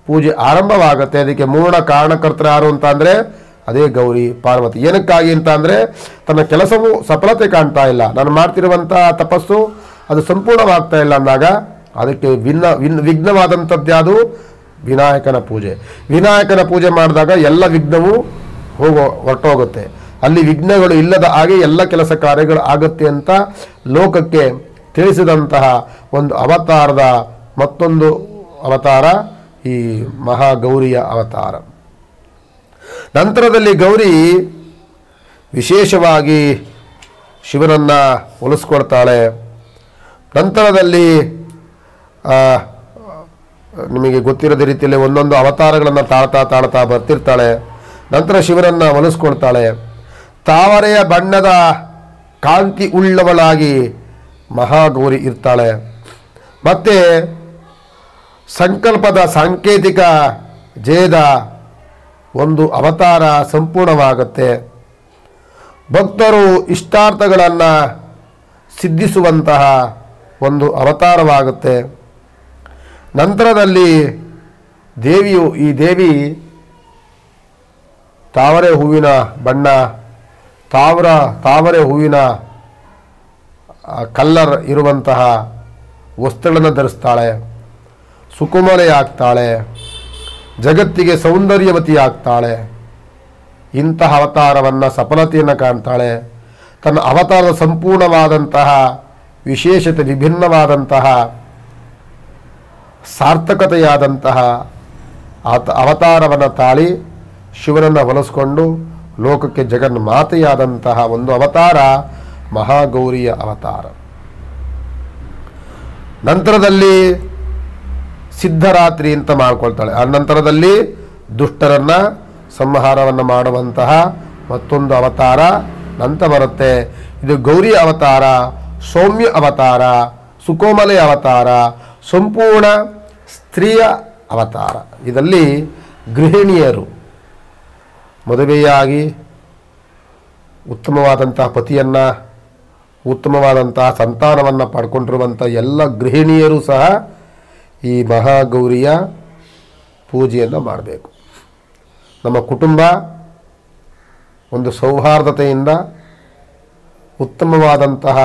ಪೂಜೆ ಆರಂಭವಾಗುತ್ತೆ. ಅದಕ್ಕೆ ಮೂಲ ಕಾರಣಕರ್ತರು ಯಾರು ಅಂತ ಅಂದರೆ ಅದೇ ಗೌರಿ ಪಾರ್ವತಿ. ಏನಕ್ಕಾಗಿ ಅಂತ ಅಂದರೆ ತನ್ನ ಕೆಲಸವು ಸಫಲತೆ ಕಾಣ್ತಾ ಇಲ್ಲ, ನಾನು ಮಾಡ್ತಿರುವಂಥ ತಪಸ್ಸು ಅದು ಸಂಪೂರ್ಣವಾಗ್ತಾ ಇಲ್ಲ ಅಂದಾಗ ಅದಕ್ಕೆ ವಿಘ್ನವಾದಂಥದ್ದು ಯಾವುದು? ವಿನಾಯಕನ ಪೂಜೆ. ವಿನಾಯಕನ ಪೂಜೆ ಮಾಡಿದಾಗ ಎಲ್ಲ ವಿಘ್ನವೂ ಹೊರಟೋಗುತ್ತೆ. ಅಲ್ಲಿ ವಿಘ್ನಗಳು ಇಲ್ಲದ ಹಾಗೆ ಎಲ್ಲ ಕೆಲಸ ಕಾರ್ಯಗಳು ಆಗುತ್ತೆ ಅಂತ ಲೋಕಕ್ಕೆ ತಿಳಿಸಿದಂತಹ ಒಂದು ಅವತಾರದ ಮತ್ತೊಂದು ಅವತಾರ ಈ ಮಹಾಗೌರಿಯ ಅವತಾರ. ನಂತರದಲ್ಲಿ ಗೌರಿ ವಿಶೇಷವಾಗಿ ಶಿವನನ್ನು ಒಲಿಸ್ಕೊಳ್ತಾಳೆ. ನಂತರದಲ್ಲಿ ನಿಮಗೆ ಗೊತ್ತಿರೋದ ರೀತಿಯಲ್ಲಿ ಒಂದೊಂದು ಅವತಾರಗಳನ್ನು ತಾಳ್ತಾ ಬರ್ತಿರ್ತಾಳೆ. ನಂತರ ಶಿವನನ್ನು ಒಲಿಸ್ಕೊಳ್ತಾಳೆ. ತಾವರೆಯ ಬಣ್ಣದ ಕಾಂತಿ ಉಳ್ಳವಳಾಗಿ ಮಹಾಗೌರಿ ಇರ್ತಾಳೆ. ಮತ್ತು ಸಂಕಲ್ಪದ ಸಾಂಕೇತಿಕ ಜಯದ ಒಂದು ಅವತಾರ ಸಂಪೂರ್ಣವಾಗುತ್ತೆ. ಭಕ್ತರು ಇಷ್ಟಾರ್ಥಗಳನ್ನು ಸಿದ್ಧಿಸುವಂತಹ ಒಂದು ಅವತಾರವಾಗುತ್ತೆ. ನಂತರದಲ್ಲಿ ಈ ದೇವಿ ತಾವರೆ ಹೂವಿನ ಬಣ್ಣ, ತಾವರೆ ಹೂವಿನ ಕಲ್ಲರ್ ಇರುವಂತಹ ವಸ್ತ್ರಗಳನ್ನು ಧರಿಸ್ತಾಳೆ, ಸುಕುಮಾರೆ ಆಗ್ತಾಳೆ, ಜಗತ್ತಿಗೆ ಸೌಂದರ್ಯವತಿ ಆಗ್ತಾಳೆ. ಇಂತಹ ಅವತಾರವನ್ನು ಸಫಲತೆಯನ್ನು ಕಾಣ್ತಾಳೆ. ತನ್ನ ಅವತಾರದ ಸಂಪೂರ್ಣವಾದಂತಹ ವಿಶೇಷತೆ, ವಿಭಿನ್ನವಾದಂತಹ ಸಾರ್ಥಕತೆಯಾದಂತಹ ಅವತಾರವನ್ನು ತಾಳಿ ಶಿವನನ್ನು ಒಲಿಸ್ಕೊಂಡು ಲೋಕಕ್ಕೆ ಜಗನ್ಮಾತೆಯಾದಂತಹ ಒಂದು ಅವತಾರ ಮಹಾಗೌರಿಯ ಅವತಾರ. ನಂತರದಲ್ಲಿ ಸಿದ್ಧರಾತ್ರಿ ಅಂತ ಮಾಡ್ಕೊಳ್ತಾಳೆ. ಆ ನಂತರದಲ್ಲಿ ದುಷ್ಟರನ್ನು ಸಂಹಾರವನ್ನು ಮಾಡುವಂತಹ ಮತ್ತೊಂದು ಅವತಾರ ನಂತರ ಬರುತ್ತೆ. ಇದು ಗೌರಿ ಅವತಾರ, ಸೌಮ್ಯ ಅವತಾರ, ಸುಕೋಮಲೆ ಅವತಾರ, ಸಂಪೂರ್ಣ ಸ್ತ್ರೀಯ ಅವತಾರ. ಇದರಲ್ಲಿ ಗೃಹಿಣಿಯರು ಮದುವೆಯಾಗಿ ಉತ್ತಮವಾದಂತಹ ಪತಿಯನ್ನು, ಉತ್ತಮವಾದಂತಹ ಸಂತಾನವನ್ನು ಪಡ್ಕೊಂಡಿರುವಂಥ ಎಲ್ಲ ಗೃಹಿಣಿಯರು ಸಹ ಈ ಮಹಾಗೌರಿಯ ಪೂಜೆಯನ್ನು ಮಾಡಬೇಕು. ನಮ್ಮ ಕುಟುಂಬ ಒಂದು ಸೌಹಾರ್ದತೆಯಿಂದ ಉತ್ತಮವಾದಂತಹ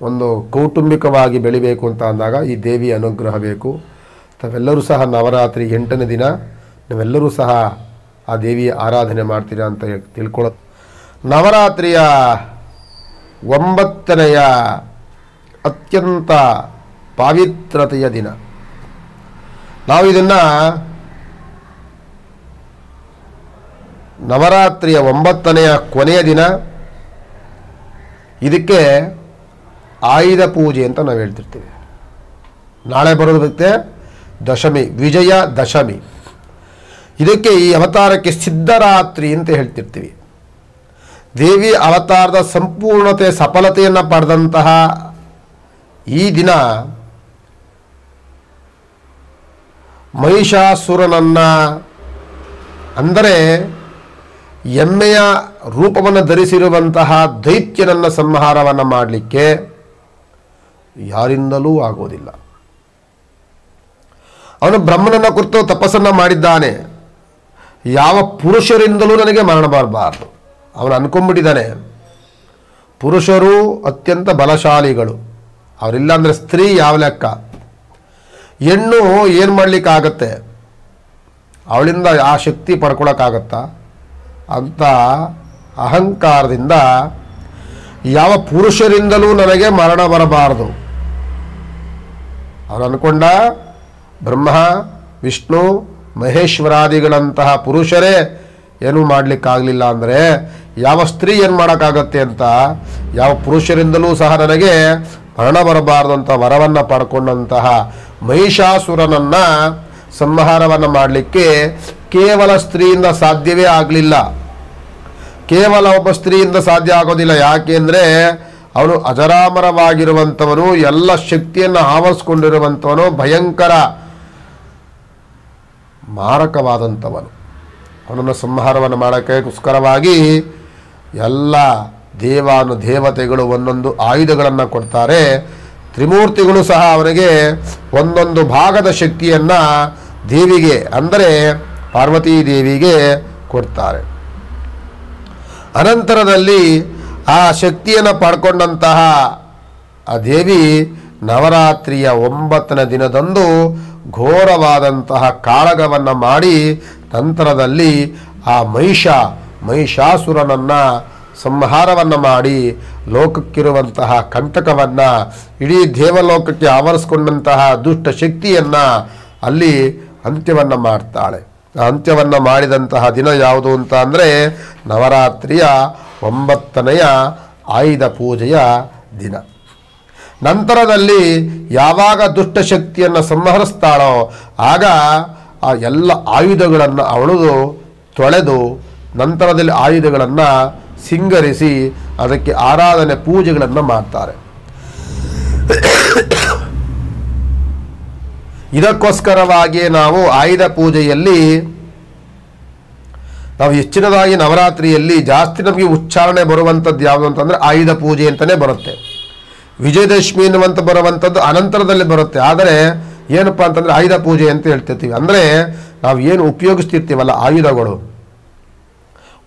ಒಂದು ಕೌಟುಂಬಿಕವಾಗಿ ಬೆಳಿಬೇಕು ಅಂತ ಅಂದಾಗ ಈ ದೇವಿಯ ಅನುಗ್ರಹ ಬೇಕು. ತಾವೆಲ್ಲರೂ ಸಹ ನವರಾತ್ರಿ 8ನೇ ದಿನ ನಾವೆಲ್ಲರೂ ಸಹ ಆ ದೇವಿಯ ಆರಾಧನೆ ಮಾಡ್ತೀರಾ ಅಂತ ತಿಳ್ಕೊಳ್ಳೋ. ನವರಾತ್ರಿಯ 9ನೆಯ ಅತ್ಯಂತ ಪಾವಿತ್ರತೆಯ ದಿನ. ನಾವು ಇದನ್ನು ನವರಾತ್ರಿಯ 9ನೆಯ ಕೊನೆಯ ದಿನ, ಇದಕ್ಕೆ ಆಯುಧ ಪೂಜೆ ಅಂತ ನಾವು ಹೇಳ್ತಿರ್ತೀವಿ. ನಾಳೆ ಬರೋದಕ್ಕೆ ದಶಮಿ, ವಿಜಯ ದಶಮಿ. ಇದಕ್ಕೆ ಈ ಅವತಾರಕ್ಕೆ ಸಿದ್ಧರಾತ್ರಿ ಅಂತ ಹೇಳ್ತಿರ್ತೀವಿ. ದೇವಿ ಅವತಾರದ ಸಂಪೂರ್ಣತೆ ಸಫಲತೆಯನ್ನು ಪಡೆದಂತಹ ಈ ದಿನ ಮಹಿಷಾಸುರನನ್ನು, ಅಂದರೆ ಎಮ್ಮೆಯ ರೂಪವನ್ನು ಧರಿಸಿರುವಂತಹ ದೈತ್ಯನನ್ನು ಸಂಹಾರವನ್ನು ಮಾಡಲಿಕ್ಕೆ ಯಾರಿಂದಲೂ ಆಗೋದಿಲ್ಲ. ಅವನು ಬ್ರಹ್ಮನನ್ನು ಕುರಿತು ತಪಸ್ಸನ್ನು ಮಾಡಿದ್ದಾನೆ. ಯಾವ ಪುರುಷರಿಂದಲೂ ನನಗೆ ಮರಣ ಬರಬಾರ್ದು. ಅವನು ಅನ್ಕೊಂಡ್ಬಿಟ್ಟಿದ್ದಾನೆ, ಪುರುಷರು ಅತ್ಯಂತ ಬಲಶಾಲಿಗಳು, ಅವರಿಲ್ಲ ಅಂದರೆ ಸ್ತ್ರೀ ಯಾವ ಲೆಕ್ಕ, ಹೆಣ್ಣು ಏನು ಮಾಡಲಿಕ್ಕಾಗತ್ತೆ, ಅವಳಿಂದ ಆ ಶಕ್ತಿ ಪಡ್ಕೊಳಕ್ಕಾಗತ್ತಾ ಅಂತ ಅಹಂಕಾರದಿಂದ ಯಾವ ಪುರುಷರಿಂದಲೂ ನನಗೆ ಮರಣ ಬರಬಾರದು ಅವನು ಅನ್ಕೊಂಡ. ಬ್ರಹ್ಮ, ವಿಷ್ಣು, ಮಹೇಶ್ವರಾದಿಗಳಂತಹ ಪುರುಷರೇ ಏನೂ ಮಾಡಲಿಕ್ಕಾಗಲಿಲ್ಲ ಅಂದರೆ ಯಾವ ಸ್ತ್ರೀ ಏನು ಮಾಡೋಕ್ಕಾಗತ್ತೆ ಅಂತ, ಯಾವ ಪುರುಷರಿಂದಲೂ ಸಹ ನನಗೆ ಮರಣ ಬರಬಾರ್ದು ಅಂತ ವರವನ್ನು ಪಡ್ಕೊಂಡಂತಹ ಮಹಿಷಾಸುರನನ್ನು ಸಂಹಾರವನ್ನು ಮಾಡಲಿಕ್ಕೆ ಕೇವಲ ಸ್ತ್ರೀಯಿಂದ ಸಾಧ್ಯವೇ ಆಗಲಿಲ್ಲ. ಕೇವಲ ಒಬ್ಬ ಸ್ತ್ರೀಯಿಂದ ಸಾಧ್ಯ ಆಗೋದಿಲ್ಲ. ಯಾಕೆಂದರೆ ಅವನು ಅಜರಾಮರವಾಗಿರುವಂಥವನು, ಎಲ್ಲ ಶಕ್ತಿಯನ್ನು ಆವರಿಸ್ಕೊಂಡಿರುವಂಥವನು, ಭಯಂಕರ ಮಾರಕವಾದಂಥವನು. ಅವನನ್ನು ಸಂಹಾರವನ್ನು ಮಾಡೋಕ್ಕೋಸ್ಕರವಾಗಿ ಎಲ್ಲ ದೇವತೆಗಳು ಒಂದೊಂದು ಆಯುಧಗಳನ್ನು ಕೊಡ್ತಾರೆ. ತ್ರಿಮೂರ್ತಿಗಳು ಸಹ ಅವನಿಗೆ ಒಂದೊಂದು ಭಾಗದ ಶಕ್ತಿಯನ್ನು ದೇವಿಗೆ, ಅಂದರೆ ಪಾರ್ವತೀ ದೇವಿಗೆ ಕೊಡ್ತಾರೆ. ಅನಂತರದಲ್ಲಿ ಆ ಶಕ್ತಿಯನ್ನು ಪಡ್ಕೊಂಡಂತಹ ಆ ದೇವಿ ನವರಾತ್ರಿಯ 9ನೇ ದಿನದಂದು ಘೋರವಾದಂತಹ ಕಾಳಗವನ್ನು ಮಾಡಿ ನಂತರದಲ್ಲಿ ಆ ಮಹಿಷಾಸುರನನ್ನು ಸಂಹಾರವನ್ನು ಮಾಡಿ ಲೋಕಕ್ಕಿರುವಂತಹ ಕಂಟಕವನ್ನು, ಇಡೀ ದೇವಲೋಕಕ್ಕೆ ಆವರಿಸ್ಕೊಂಡಂತಹ ದುಷ್ಟ ಶಕ್ತಿಯನ್ನು ಅಲ್ಲಿ ಅಂತ್ಯವನ್ನು ಮಾಡ್ತಾಳೆ. ಅಂತ್ಯವನ್ನು ಮಾಡಿದಂತಹ ದಿನ ಯಾವುದು ಅಂತ ಅಂದರೆ ನವರಾತ್ರಿಯ 9ನೆಯ ಆಯುಧ ಪೂಜೆಯ ದಿನ. ನಂತರದಲ್ಲಿ ಯಾವಾಗ ದುಷ್ಟಶಕ್ತಿಯನ್ನು ಸಂಹರಿಸ್ತಾಳೋ ಆಗ ಆ ಎಲ್ಲ ಆಯುಧಗಳನ್ನು ಅವಳು ತೊಳೆದು ನಂತರದಲ್ಲಿ ಆಯುಧಗಳನ್ನು ಸಿಂಗರಿಸಿ ಅದಕ್ಕೆ ಆರಾಧನೆ ಪೂಜೆಗಳನ್ನು ಮಾಡ್ತಾರೆ. ಇದಕ್ಕೋಸ್ಕರವಾಗಿ ನಾವು ಆಯುಧ ಪೂಜೆಯಲ್ಲಿ ನಾವು ಹೆಚ್ಚಿನದಾಗಿ ನವರಾತ್ರಿಯಲ್ಲಿ ಜಾಸ್ತಿ ನಮಗೆ ಉಚ್ಚಾರಣೆ ಬರುವಂಥದ್ದು ಯಾವುದು ಅಂತಂದರೆ ಆಯುಧ ಪೂಜೆ ಅಂತಲೇ ಬರುತ್ತೆ. ವಿಜಯದಶಮಿ ಎನ್ನುವಂಥ ಬರುವಂಥದ್ದು ಅನಂತರದಲ್ಲಿ ಬರುತ್ತೆ. ಆದರೆ ಏನಪ್ಪ ಅಂತಂದರೆ ಆಯುಧ ಪೂಜೆ ಅಂತ ಹೇಳ್ತಿರ್ತೀವಿ. ಅಂದರೆ ನಾವು ಏನು ಉಪಯೋಗಿಸ್ತಿರ್ತೀವಲ್ಲ ಆಯುಧಗಳು,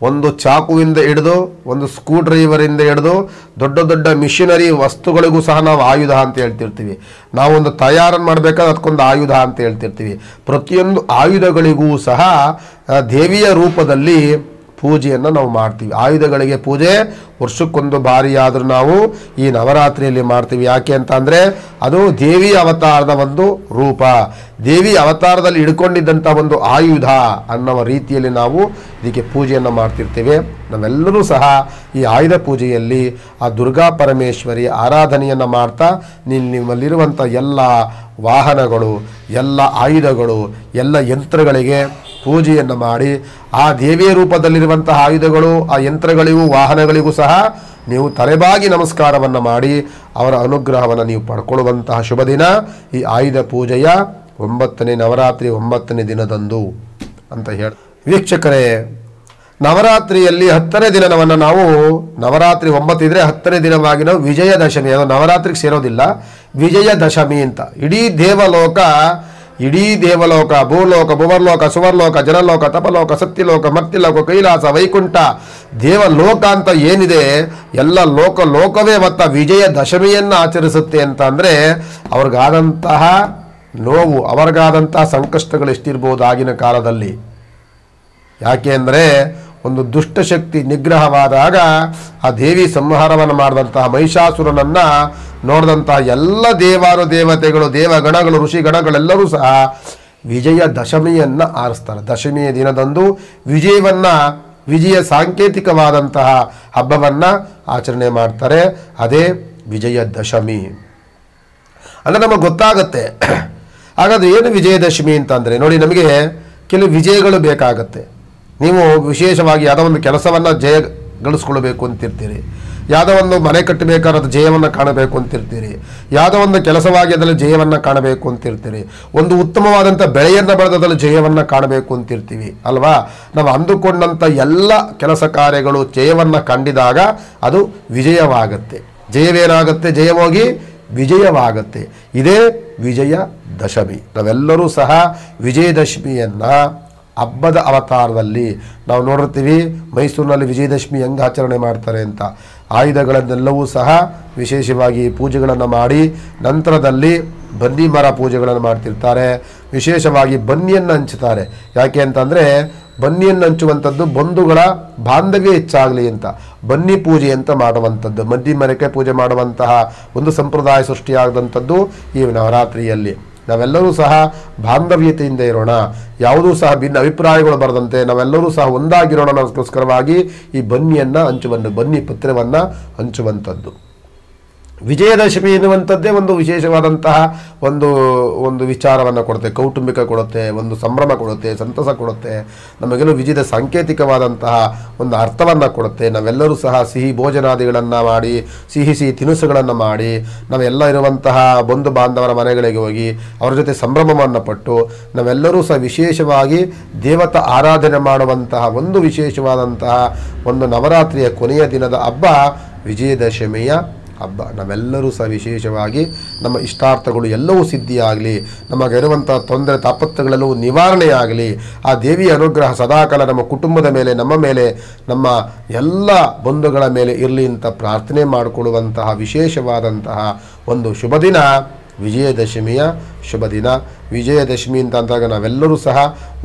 ಒಂದು ಚಾಕುವಿಂದ ಹಿಡಿದು ಒಂದು ಸ್ಕ್ರೂ ಡ್ರೈವರಿಂದ ಹಿಡಿದು ದೊಡ್ಡ ದೊಡ್ಡ ಮಿಷಿನರಿ ವಸ್ತುಗಳಿಗೂ ಸಹ ನಾವು ಆಯುಧ ಅಂತ ಹೇಳ್ತಿರ್ತೀವಿ. ನಾವೊಂದು ತಯಾರನ್ನು ಮಾಡಬೇಕಾದ್ರೆ ಅದಕ್ಕೊಂದು ಆಯುಧ ಅಂತ ಹೇಳ್ತಿರ್ತೀವಿ. ಪ್ರತಿಯೊಂದು ಆಯುಧಗಳಿಗೂ ಸಹ ದೇವಿಯ ರೂಪದಲ್ಲಿ ಪೂಜೆಯನ್ನು ನಾವು ಮಾಡ್ತೀವಿ. ಆಯುಧಗಳಿಗೆ ಪೂಜೆ ವರ್ಷಕ್ಕೊಂದು ಬಾರಿಯಾದರೂ ನಾವು ಈ ನವರಾತ್ರಿಯಲ್ಲಿ ಮಾಡ್ತೀವಿ. ಯಾಕೆ ಅಂತ ಅಂದರೆ ಅದು ದೇವಿ ಅವತಾರದ ಒಂದು ರೂಪ, ದೇವಿ ಅವತಾರದಲ್ಲಿ ಹಿಡ್ಕೊಂಡಿದ್ದಂಥ ಒಂದು ಆಯುಧ ಅನ್ನೋ ರೀತಿಯಲ್ಲಿ ನಾವು ಇದಕ್ಕೆ ಪೂಜೆಯನ್ನು ಮಾಡ್ತಿರ್ತೇವೆ. ನಾವೆಲ್ಲರೂ ಸಹ ಈ ಆಯುಧ ಪೂಜೆಯಲ್ಲಿ ಆ ದುರ್ಗಾ ಪರಮೇಶ್ವರಿ ಆರಾಧನೆಯನ್ನು ಮಾಡ್ತಾ ನಿಮ್ಮಲ್ಲಿರುವಂಥ ಎಲ್ಲ ವಾಹನಗಳು, ಎಲ್ಲ ಆಯುಧಗಳು, ಎಲ್ಲ ಯಂತ್ರಗಳಿಗೆ ಪೂಜೆಯನ್ನು ಮಾಡಿ ಆ ದೇವಿಯ ರೂಪದಲ್ಲಿರುವಂತಹ ಆಯುಧಗಳು, ಆ ಯಂತ್ರಗಳಿಗೂ ವಾಹನಗಳಿಗೂ ಸಹ ನೀವು ತಲೆಬಾಗಿ ನಮಸ್ಕಾರವನ್ನು ಮಾಡಿ ಅವರ ಅನುಗ್ರಹವನ್ನು ನೀವು ಪಡ್ಕೊಳ್ಳುವಂತಹ ಶುಭ ದಿನ ಈ ಆಯುಧ ಪೂಜೆಯ 9ನೇ ನವರಾತ್ರಿ 9ನೇ ದಿನದಂದು ಅಂತ ಹೇಳಿ. ವೀಕ್ಷಕರೇ, ನವರಾತ್ರಿಯಲ್ಲಿ 10ನೇ ದಿನವನ್ನು ನಾವು ನವರಾತ್ರಿ 9 ಇದ್ರೆ 10ನೇ ದಿನವಾಗಿ ನಾವು ವಿಜಯದಶಮಿ, ಅದು ನವರಾತ್ರಿಗೆ ಸೇರೋದಿಲ್ಲ, ವಿಜಯದಶಮಿ ಅಂತ. ಇಡೀ ದೇವಲೋಕ ಭೂಲೋಕ ಭುವರ್ಲೋಕ ಸುವರ್ಲೋಕ ಜನಲೋಕ ತಪಲೋಕ ಸತ್ಯಲೋಕ ಮರ್ತಿಲೋಕ ಕೈಲಾಸ ವೈಕುಂಠ ದೇವಲೋಕ ಅಂತ ಏನಿದೆ ಎಲ್ಲ ಲೋಕವೇ ಮತ್ತು ವಿಜಯದಶಮಿಯನ್ನು ಆಚರಿಸುತ್ತೆ ಅಂತ ಅಂದರೆ ಅವ್ರಿಗಾದಂತಹ ನೋವು, ಅವ್ರಿಗಾದಂತಹ ಸಂಕಷ್ಟಗಳು ಎಷ್ಟಿರ್ಬೋದು ಆಗಿನ ಕಾಲದಲ್ಲಿ. ಯಾಕೆ ಅಂದರೆ ಒಂದು ದುಷ್ಟಶಕ್ತಿ ನಿಗ್ರಹವಾದಾಗ ಆ ದೇವಿ ಸಂಹಾರವನ್ನು ಮಾಡಿದಂತಹ ಮಹಿಷಾಸುರನನ್ನು ನೋಡಿದಂತಹ ಎಲ್ಲ ದೇವತೆಗಳು ದೇವಗಣಗಳು ಋಷಿಗಣಗಳೆಲ್ಲರೂ ಸಹ ವಿಜಯದಶಮಿಯನ್ನು ಆರಿಸ್ತಾರೆ. ದಶಮಿಯ ದಿನದಂದು ವಿಜಯ ಸಾಂಕೇತಿಕವಾದಂತಹ ಹಬ್ಬವನ್ನು ಆಚರಣೆ ಮಾಡ್ತಾರೆ. ಅದೇ ವಿಜಯದಶಮಿ ಅಂದರೆ ನಮಗೆ ಗೊತ್ತಾಗುತ್ತೆ. ಹಾಗಾದ್ರೆ ಏನು ವಿಜಯದಶಮಿ ಅಂತಂದರೆ, ನೋಡಿ, ನಮಗೆ ಕೆಲವು ವಿಜಯಗಳು ಬೇಕಾಗತ್ತೆ. ನೀವು ವಿಶೇಷವಾಗಿ ಯಾವುದೋ ಒಂದು ಕೆಲಸವನ್ನು ಜಯಗಳಿಸ್ಕೊಳ್ಬೇಕು ಅಂತಿರ್ತೀರಿ, ಯಾವುದೋ ಒಂದು ಮನೆ ಕಟ್ಟಬೇಕಾದ್ರೆ ಅದು ಜಯವನ್ನು ಕಾಣಬೇಕು ಅಂತಿರ್ತೀರಿ, ಯಾವುದೋ ಒಂದು ಕೆಲಸವಾಗಿ ಅದರಲ್ಲಿ ಜಯವನ್ನು ಕಾಣಬೇಕು ಅಂತಿರ್ತೀರಿ, ಒಂದು ಉತ್ತಮವಾದಂಥ ಬೆಳೆಯನ್ನು ಬೆಳೆದದಲ್ಲಿ ಜಯವನ್ನು ಕಾಣಬೇಕು ಅಂತಿರ್ತೀವಿ ಅಲ್ವಾ. ನಾವು ಅಂದುಕೊಂಡಂಥ ಎಲ್ಲ ಕೆಲಸ ಕಾರ್ಯಗಳು ಜಯವನ್ನು ಕಂಡಿದಾಗ ಅದು ವಿಜಯವಾಗುತ್ತೆ. ಜಯವೇನಾಗುತ್ತೆ? ಜಯವಾಗಿ ವಿಜಯವಾಗುತ್ತೆ. ಇದೇ ವಿಜಯದಶಮಿ. ನಾವೆಲ್ಲರೂ ಸಹ ವಿಜಯದಶಮಿಯನ್ನು ಹಬ್ಬದ ಅವತಾರದಲ್ಲಿ ನಾವು ನೋಡಿರ್ತೀವಿ. ಮೈಸೂರಿನಲ್ಲಿ ವಿಜಯದಶಮಿ ಹೆಂಗೆ ಆಚರಣೆ ಮಾಡ್ತಾರೆ ಅಂತ ಆಯುಧಗಳನ್ನೆಲ್ಲವೂ ಸಹ ವಿಶೇಷವಾಗಿ ಪೂಜೆಗಳನ್ನು ಮಾಡಿ ನಂತರದಲ್ಲಿ ಬನ್ನಿ ಮರ ಪೂಜೆಗಳನ್ನು ಮಾಡ್ತಿರ್ತಾರೆ. ವಿಶೇಷವಾಗಿ ಬನ್ನಿಯನ್ನು ಹಂಚುತ್ತಾರೆ. ಯಾಕೆ ಅಂತಂದರೆ ಬನ್ನಿಯನ್ನು ಹಂಚುವಂಥದ್ದು ಬಂಧುಗಳ ಬಾಂಧವ್ಯ ಹೆಚ್ಚಾಗಲಿ ಅಂತ ಬನ್ನಿ ಪೂಜೆ ಅಂತ ಮಾಡುವಂಥದ್ದು, ಬನ್ನಿ ಮರಕ್ಕೆ ಪೂಜೆ ಮಾಡುವಂತಹ ಒಂದು ಸಂಪ್ರದಾಯ ಸೃಷ್ಟಿಯಾಗದಂಥದ್ದು ಈ ನವರಾತ್ರಿಯಲ್ಲಿ. ನಾವೆಲ್ಲರೂ ಸಹ ಬಾಂಧವ್ಯತೆಯಿಂದ ಇರೋಣ, ಯಾವುದೂ ಸಹ ಭಿನ್ನ ಅಭಿಪ್ರಾಯಗಳು ಬರದಂತೆ ನಾವೆಲ್ಲರೂ ಸಹ ಒಂದಾಗಿರೋಣ ಅನ್ನೋದಕ್ಕೋಸ್ಕರವಾಗಿ ಈ ಬನ್ನಿ ಪತ್ರವನ್ನು ಹಂಚುವಂಥದ್ದು. ವಿಜಯದಶಮಿ ಎನ್ನುವಂಥದ್ದೇ ಒಂದು ವಿಶೇಷವಾದಂತಹ ಒಂದು ವಿಚಾರವನ್ನು ಕೊಡುತ್ತೆ, ಕೌಟುಂಬಿಕ ಕೊಡುತ್ತೆ, ಒಂದು ಸಂಭ್ರಮ ಕೊಡುತ್ತೆ, ಸಂತಸ ಕೊಡುತ್ತೆ, ನಮಗೆಲ್ಲೂ ವಿಜಯದ ಸಾಂಕೇತಿಕವಾದಂತಹ ಒಂದು ಅರ್ಥವನ್ನು ಕೊಡುತ್ತೆ. ನಾವೆಲ್ಲರೂ ಸಹ ಸಿಹಿ ಭೋಜನಾದಿಗಳನ್ನು ಮಾಡಿ, ಸಿಹಿ ತಿನಿಸುಗಳನ್ನು ಮಾಡಿ, ನಾವೆಲ್ಲ ಇರುವಂತಹ ಬಂಧು ಬಾಂಧವರ ಮನೆಗಳಿಗೆ ಹೋಗಿ ಅವರ ಜೊತೆ ಸಂಭ್ರಮವನ್ನು ಪಟ್ಟು ನಾವೆಲ್ಲರೂ ಸಹ ವಿಶೇಷವಾಗಿ ದೇವತಾ ಆರಾಧನೆ ಮಾಡುವಂತಹ ಒಂದು ವಿಶೇಷವಾದಂತಹ ಒಂದು ನವರಾತ್ರಿಯ ಕೊನೆಯ ದಿನದ ಹಬ್ಬ ವಿಜಯದಶಮಿಯ ಹಬ್ಬ. ನಾವೆಲ್ಲರೂ ಸಹ ವಿಶೇಷವಾಗಿ ನಮ್ಮ ಇಷ್ಟಾರ್ಥಗಳು ಎಲ್ಲವೂ ಸಿದ್ಧಿಯಾಗಲಿ, ನಮಗಿರುವಂಥ ತೊಂದರೆ ತಾಪತ್ರಗಳೆಲ್ಲವೂ ನಿವಾರಣೆಯಾಗಲಿ, ಆ ದೇವಿಯ ಅನುಗ್ರಹ ಸದಾಕಾಲ ನಮ್ಮ ಕುಟುಂಬದ ಮೇಲೆ, ನಮ್ಮ ಮೇಲೆ, ನಮ್ಮ ಎಲ್ಲ ಬಂಧುಗಳ ಮೇಲೆ ಇರಲಿ ಅಂತ ಪ್ರಾರ್ಥನೆ ಮಾಡಿಕೊಳ್ಳುವಂತಹ ವಿಶೇಷವಾದಂತಹ ಒಂದು ಶುಭ ದಿನ ವಿಜಯದಶಮಿಯ ಶುಭ ದಿನ. ವಿಜಯದಶಮಿ ಅಂತ ಅಂದಾಗ ನಾವೆಲ್ಲರೂ ಸಹ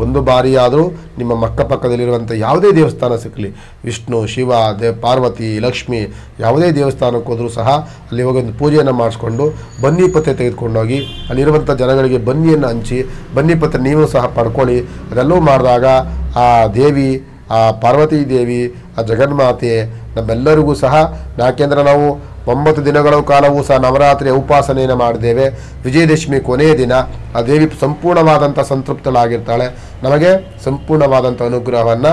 ಒಂದು ಬಾರಿಯಾದರೂ ನಿಮ್ಮ ಅಕ್ಕಪಕ್ಕದಲ್ಲಿರುವಂಥ ಯಾವುದೇ ದೇವಸ್ಥಾನ ಸಿಕ್ಕಲಿ, ವಿಷ್ಣು, ಶಿವ, ಪಾರ್ವತಿ, ಲಕ್ಷ್ಮಿ, ಯಾವುದೇ ದೇವಸ್ಥಾನಕ್ಕೆ ಹೋದರೂ ಸಹ ಅಲ್ಲಿ ಹೋಗಿ ಒಂದು ಪೂಜೆಯನ್ನು ಮಾಡಿಸ್ಕೊಂಡು ಬನ್ನಿ ಪತ್ರೆ ತೆಗೆದುಕೊಂಡೋಗಿ ಅಲ್ಲಿರುವಂಥ ಜನಗಳಿಗೆ ಬನ್ನಿಯನ್ನು ಹಂಚಿ ಬನ್ನಿ ಪತ್ರೆ ನೀವು ಸಹ ಪಡ್ಕೊಳ್ಳಿ. ಅದೆಲ್ಲವೂ ಮಾಡಿದಾಗ ಆ ದೇವಿ, ಆ ಪಾರ್ವತಿ ದೇವಿ, ಆ ಜಗನ್ಮಾತೆ ನಮ್ಮೆಲ್ಲರಿಗೂ ಸಹ, ಯಾಕೆಂದರೆ ನಾವು 9 ದಿನಗಳ ಕಾಲವೂ ಸಹ ನವರಾತ್ರಿಯ ಉಪಾಸನೆಯನ್ನು ಮಾಡಿದ್ದೇವೆ. ವಿಜಯದಶಮಿ ಕೊನೆಯ ದಿನ ಆ ದೇವಿ ಸಂಪೂರ್ಣವಾದಂಥ ಸಂತೃಪ್ತಳಾಗಿರ್ತಾಳೆ, ನಮಗೆ ಸಂಪೂರ್ಣವಾದಂಥ ಅನುಗ್ರಹವನ್ನು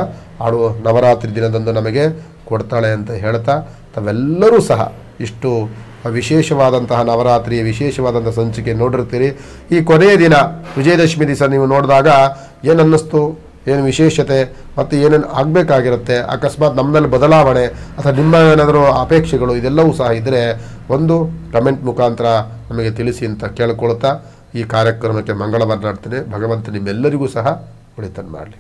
ನವರಾತ್ರಿ ದಿನದಂದು ನಮಗೆ ಕೊಡ್ತಾಳೆ ಅಂತ ಹೇಳ್ತಾ ತಾವೆಲ್ಲರೂ ಸಹ ಇಷ್ಟು ವಿಶೇಷವಾದಂತಹ ನವರಾತ್ರಿಯ ವಿಶೇಷವಾದಂಥ ಸಂಚಿಕೆ ನೋಡಿರ್ತೀರಿ. ಈ ಕೊನೆಯ ದಿನ ವಿಜಯದಶಮಿ ದಿವಸ ನೀವು ನೋಡಿದಾಗ ಏನು ಅನ್ನಿಸ್ತು, ಏನು ವಿಶೇಷತೆ ಮತ್ತು ಏನೇನು ಆಗಬೇಕಾಗಿರುತ್ತೆ, ಅಕಸ್ಮಾತ್ ನಮ್ಮಲ್ಲಿ ಬದಲಾವಣೆ ಅಥವಾ ನಿಮ್ಮ ಏನಾದರೂ ಅಪೇಕ್ಷೆಗಳು ಇದೆಲ್ಲವೂ ಸಹ ಇದ್ದರೆ ಒಂದು ಕಮೆಂಟ್ ಮುಖಾಂತರ ನಮಗೆ ತಿಳಿಸಿ ಅಂತ ಕೇಳ್ಕೊಳ್ತಾ ಈ ಕಾರ್ಯಕ್ರಮಕ್ಕೆ ಮಂಗಳವನ್ನು ಮಾಡ್ತೇನೆ. ಭಗವಂತ ನಿಮ್ಮೆಲ್ಲರಿಗೂ ಸಹ ಒಳಿತನ್ನು ಮಾಡಲಿ.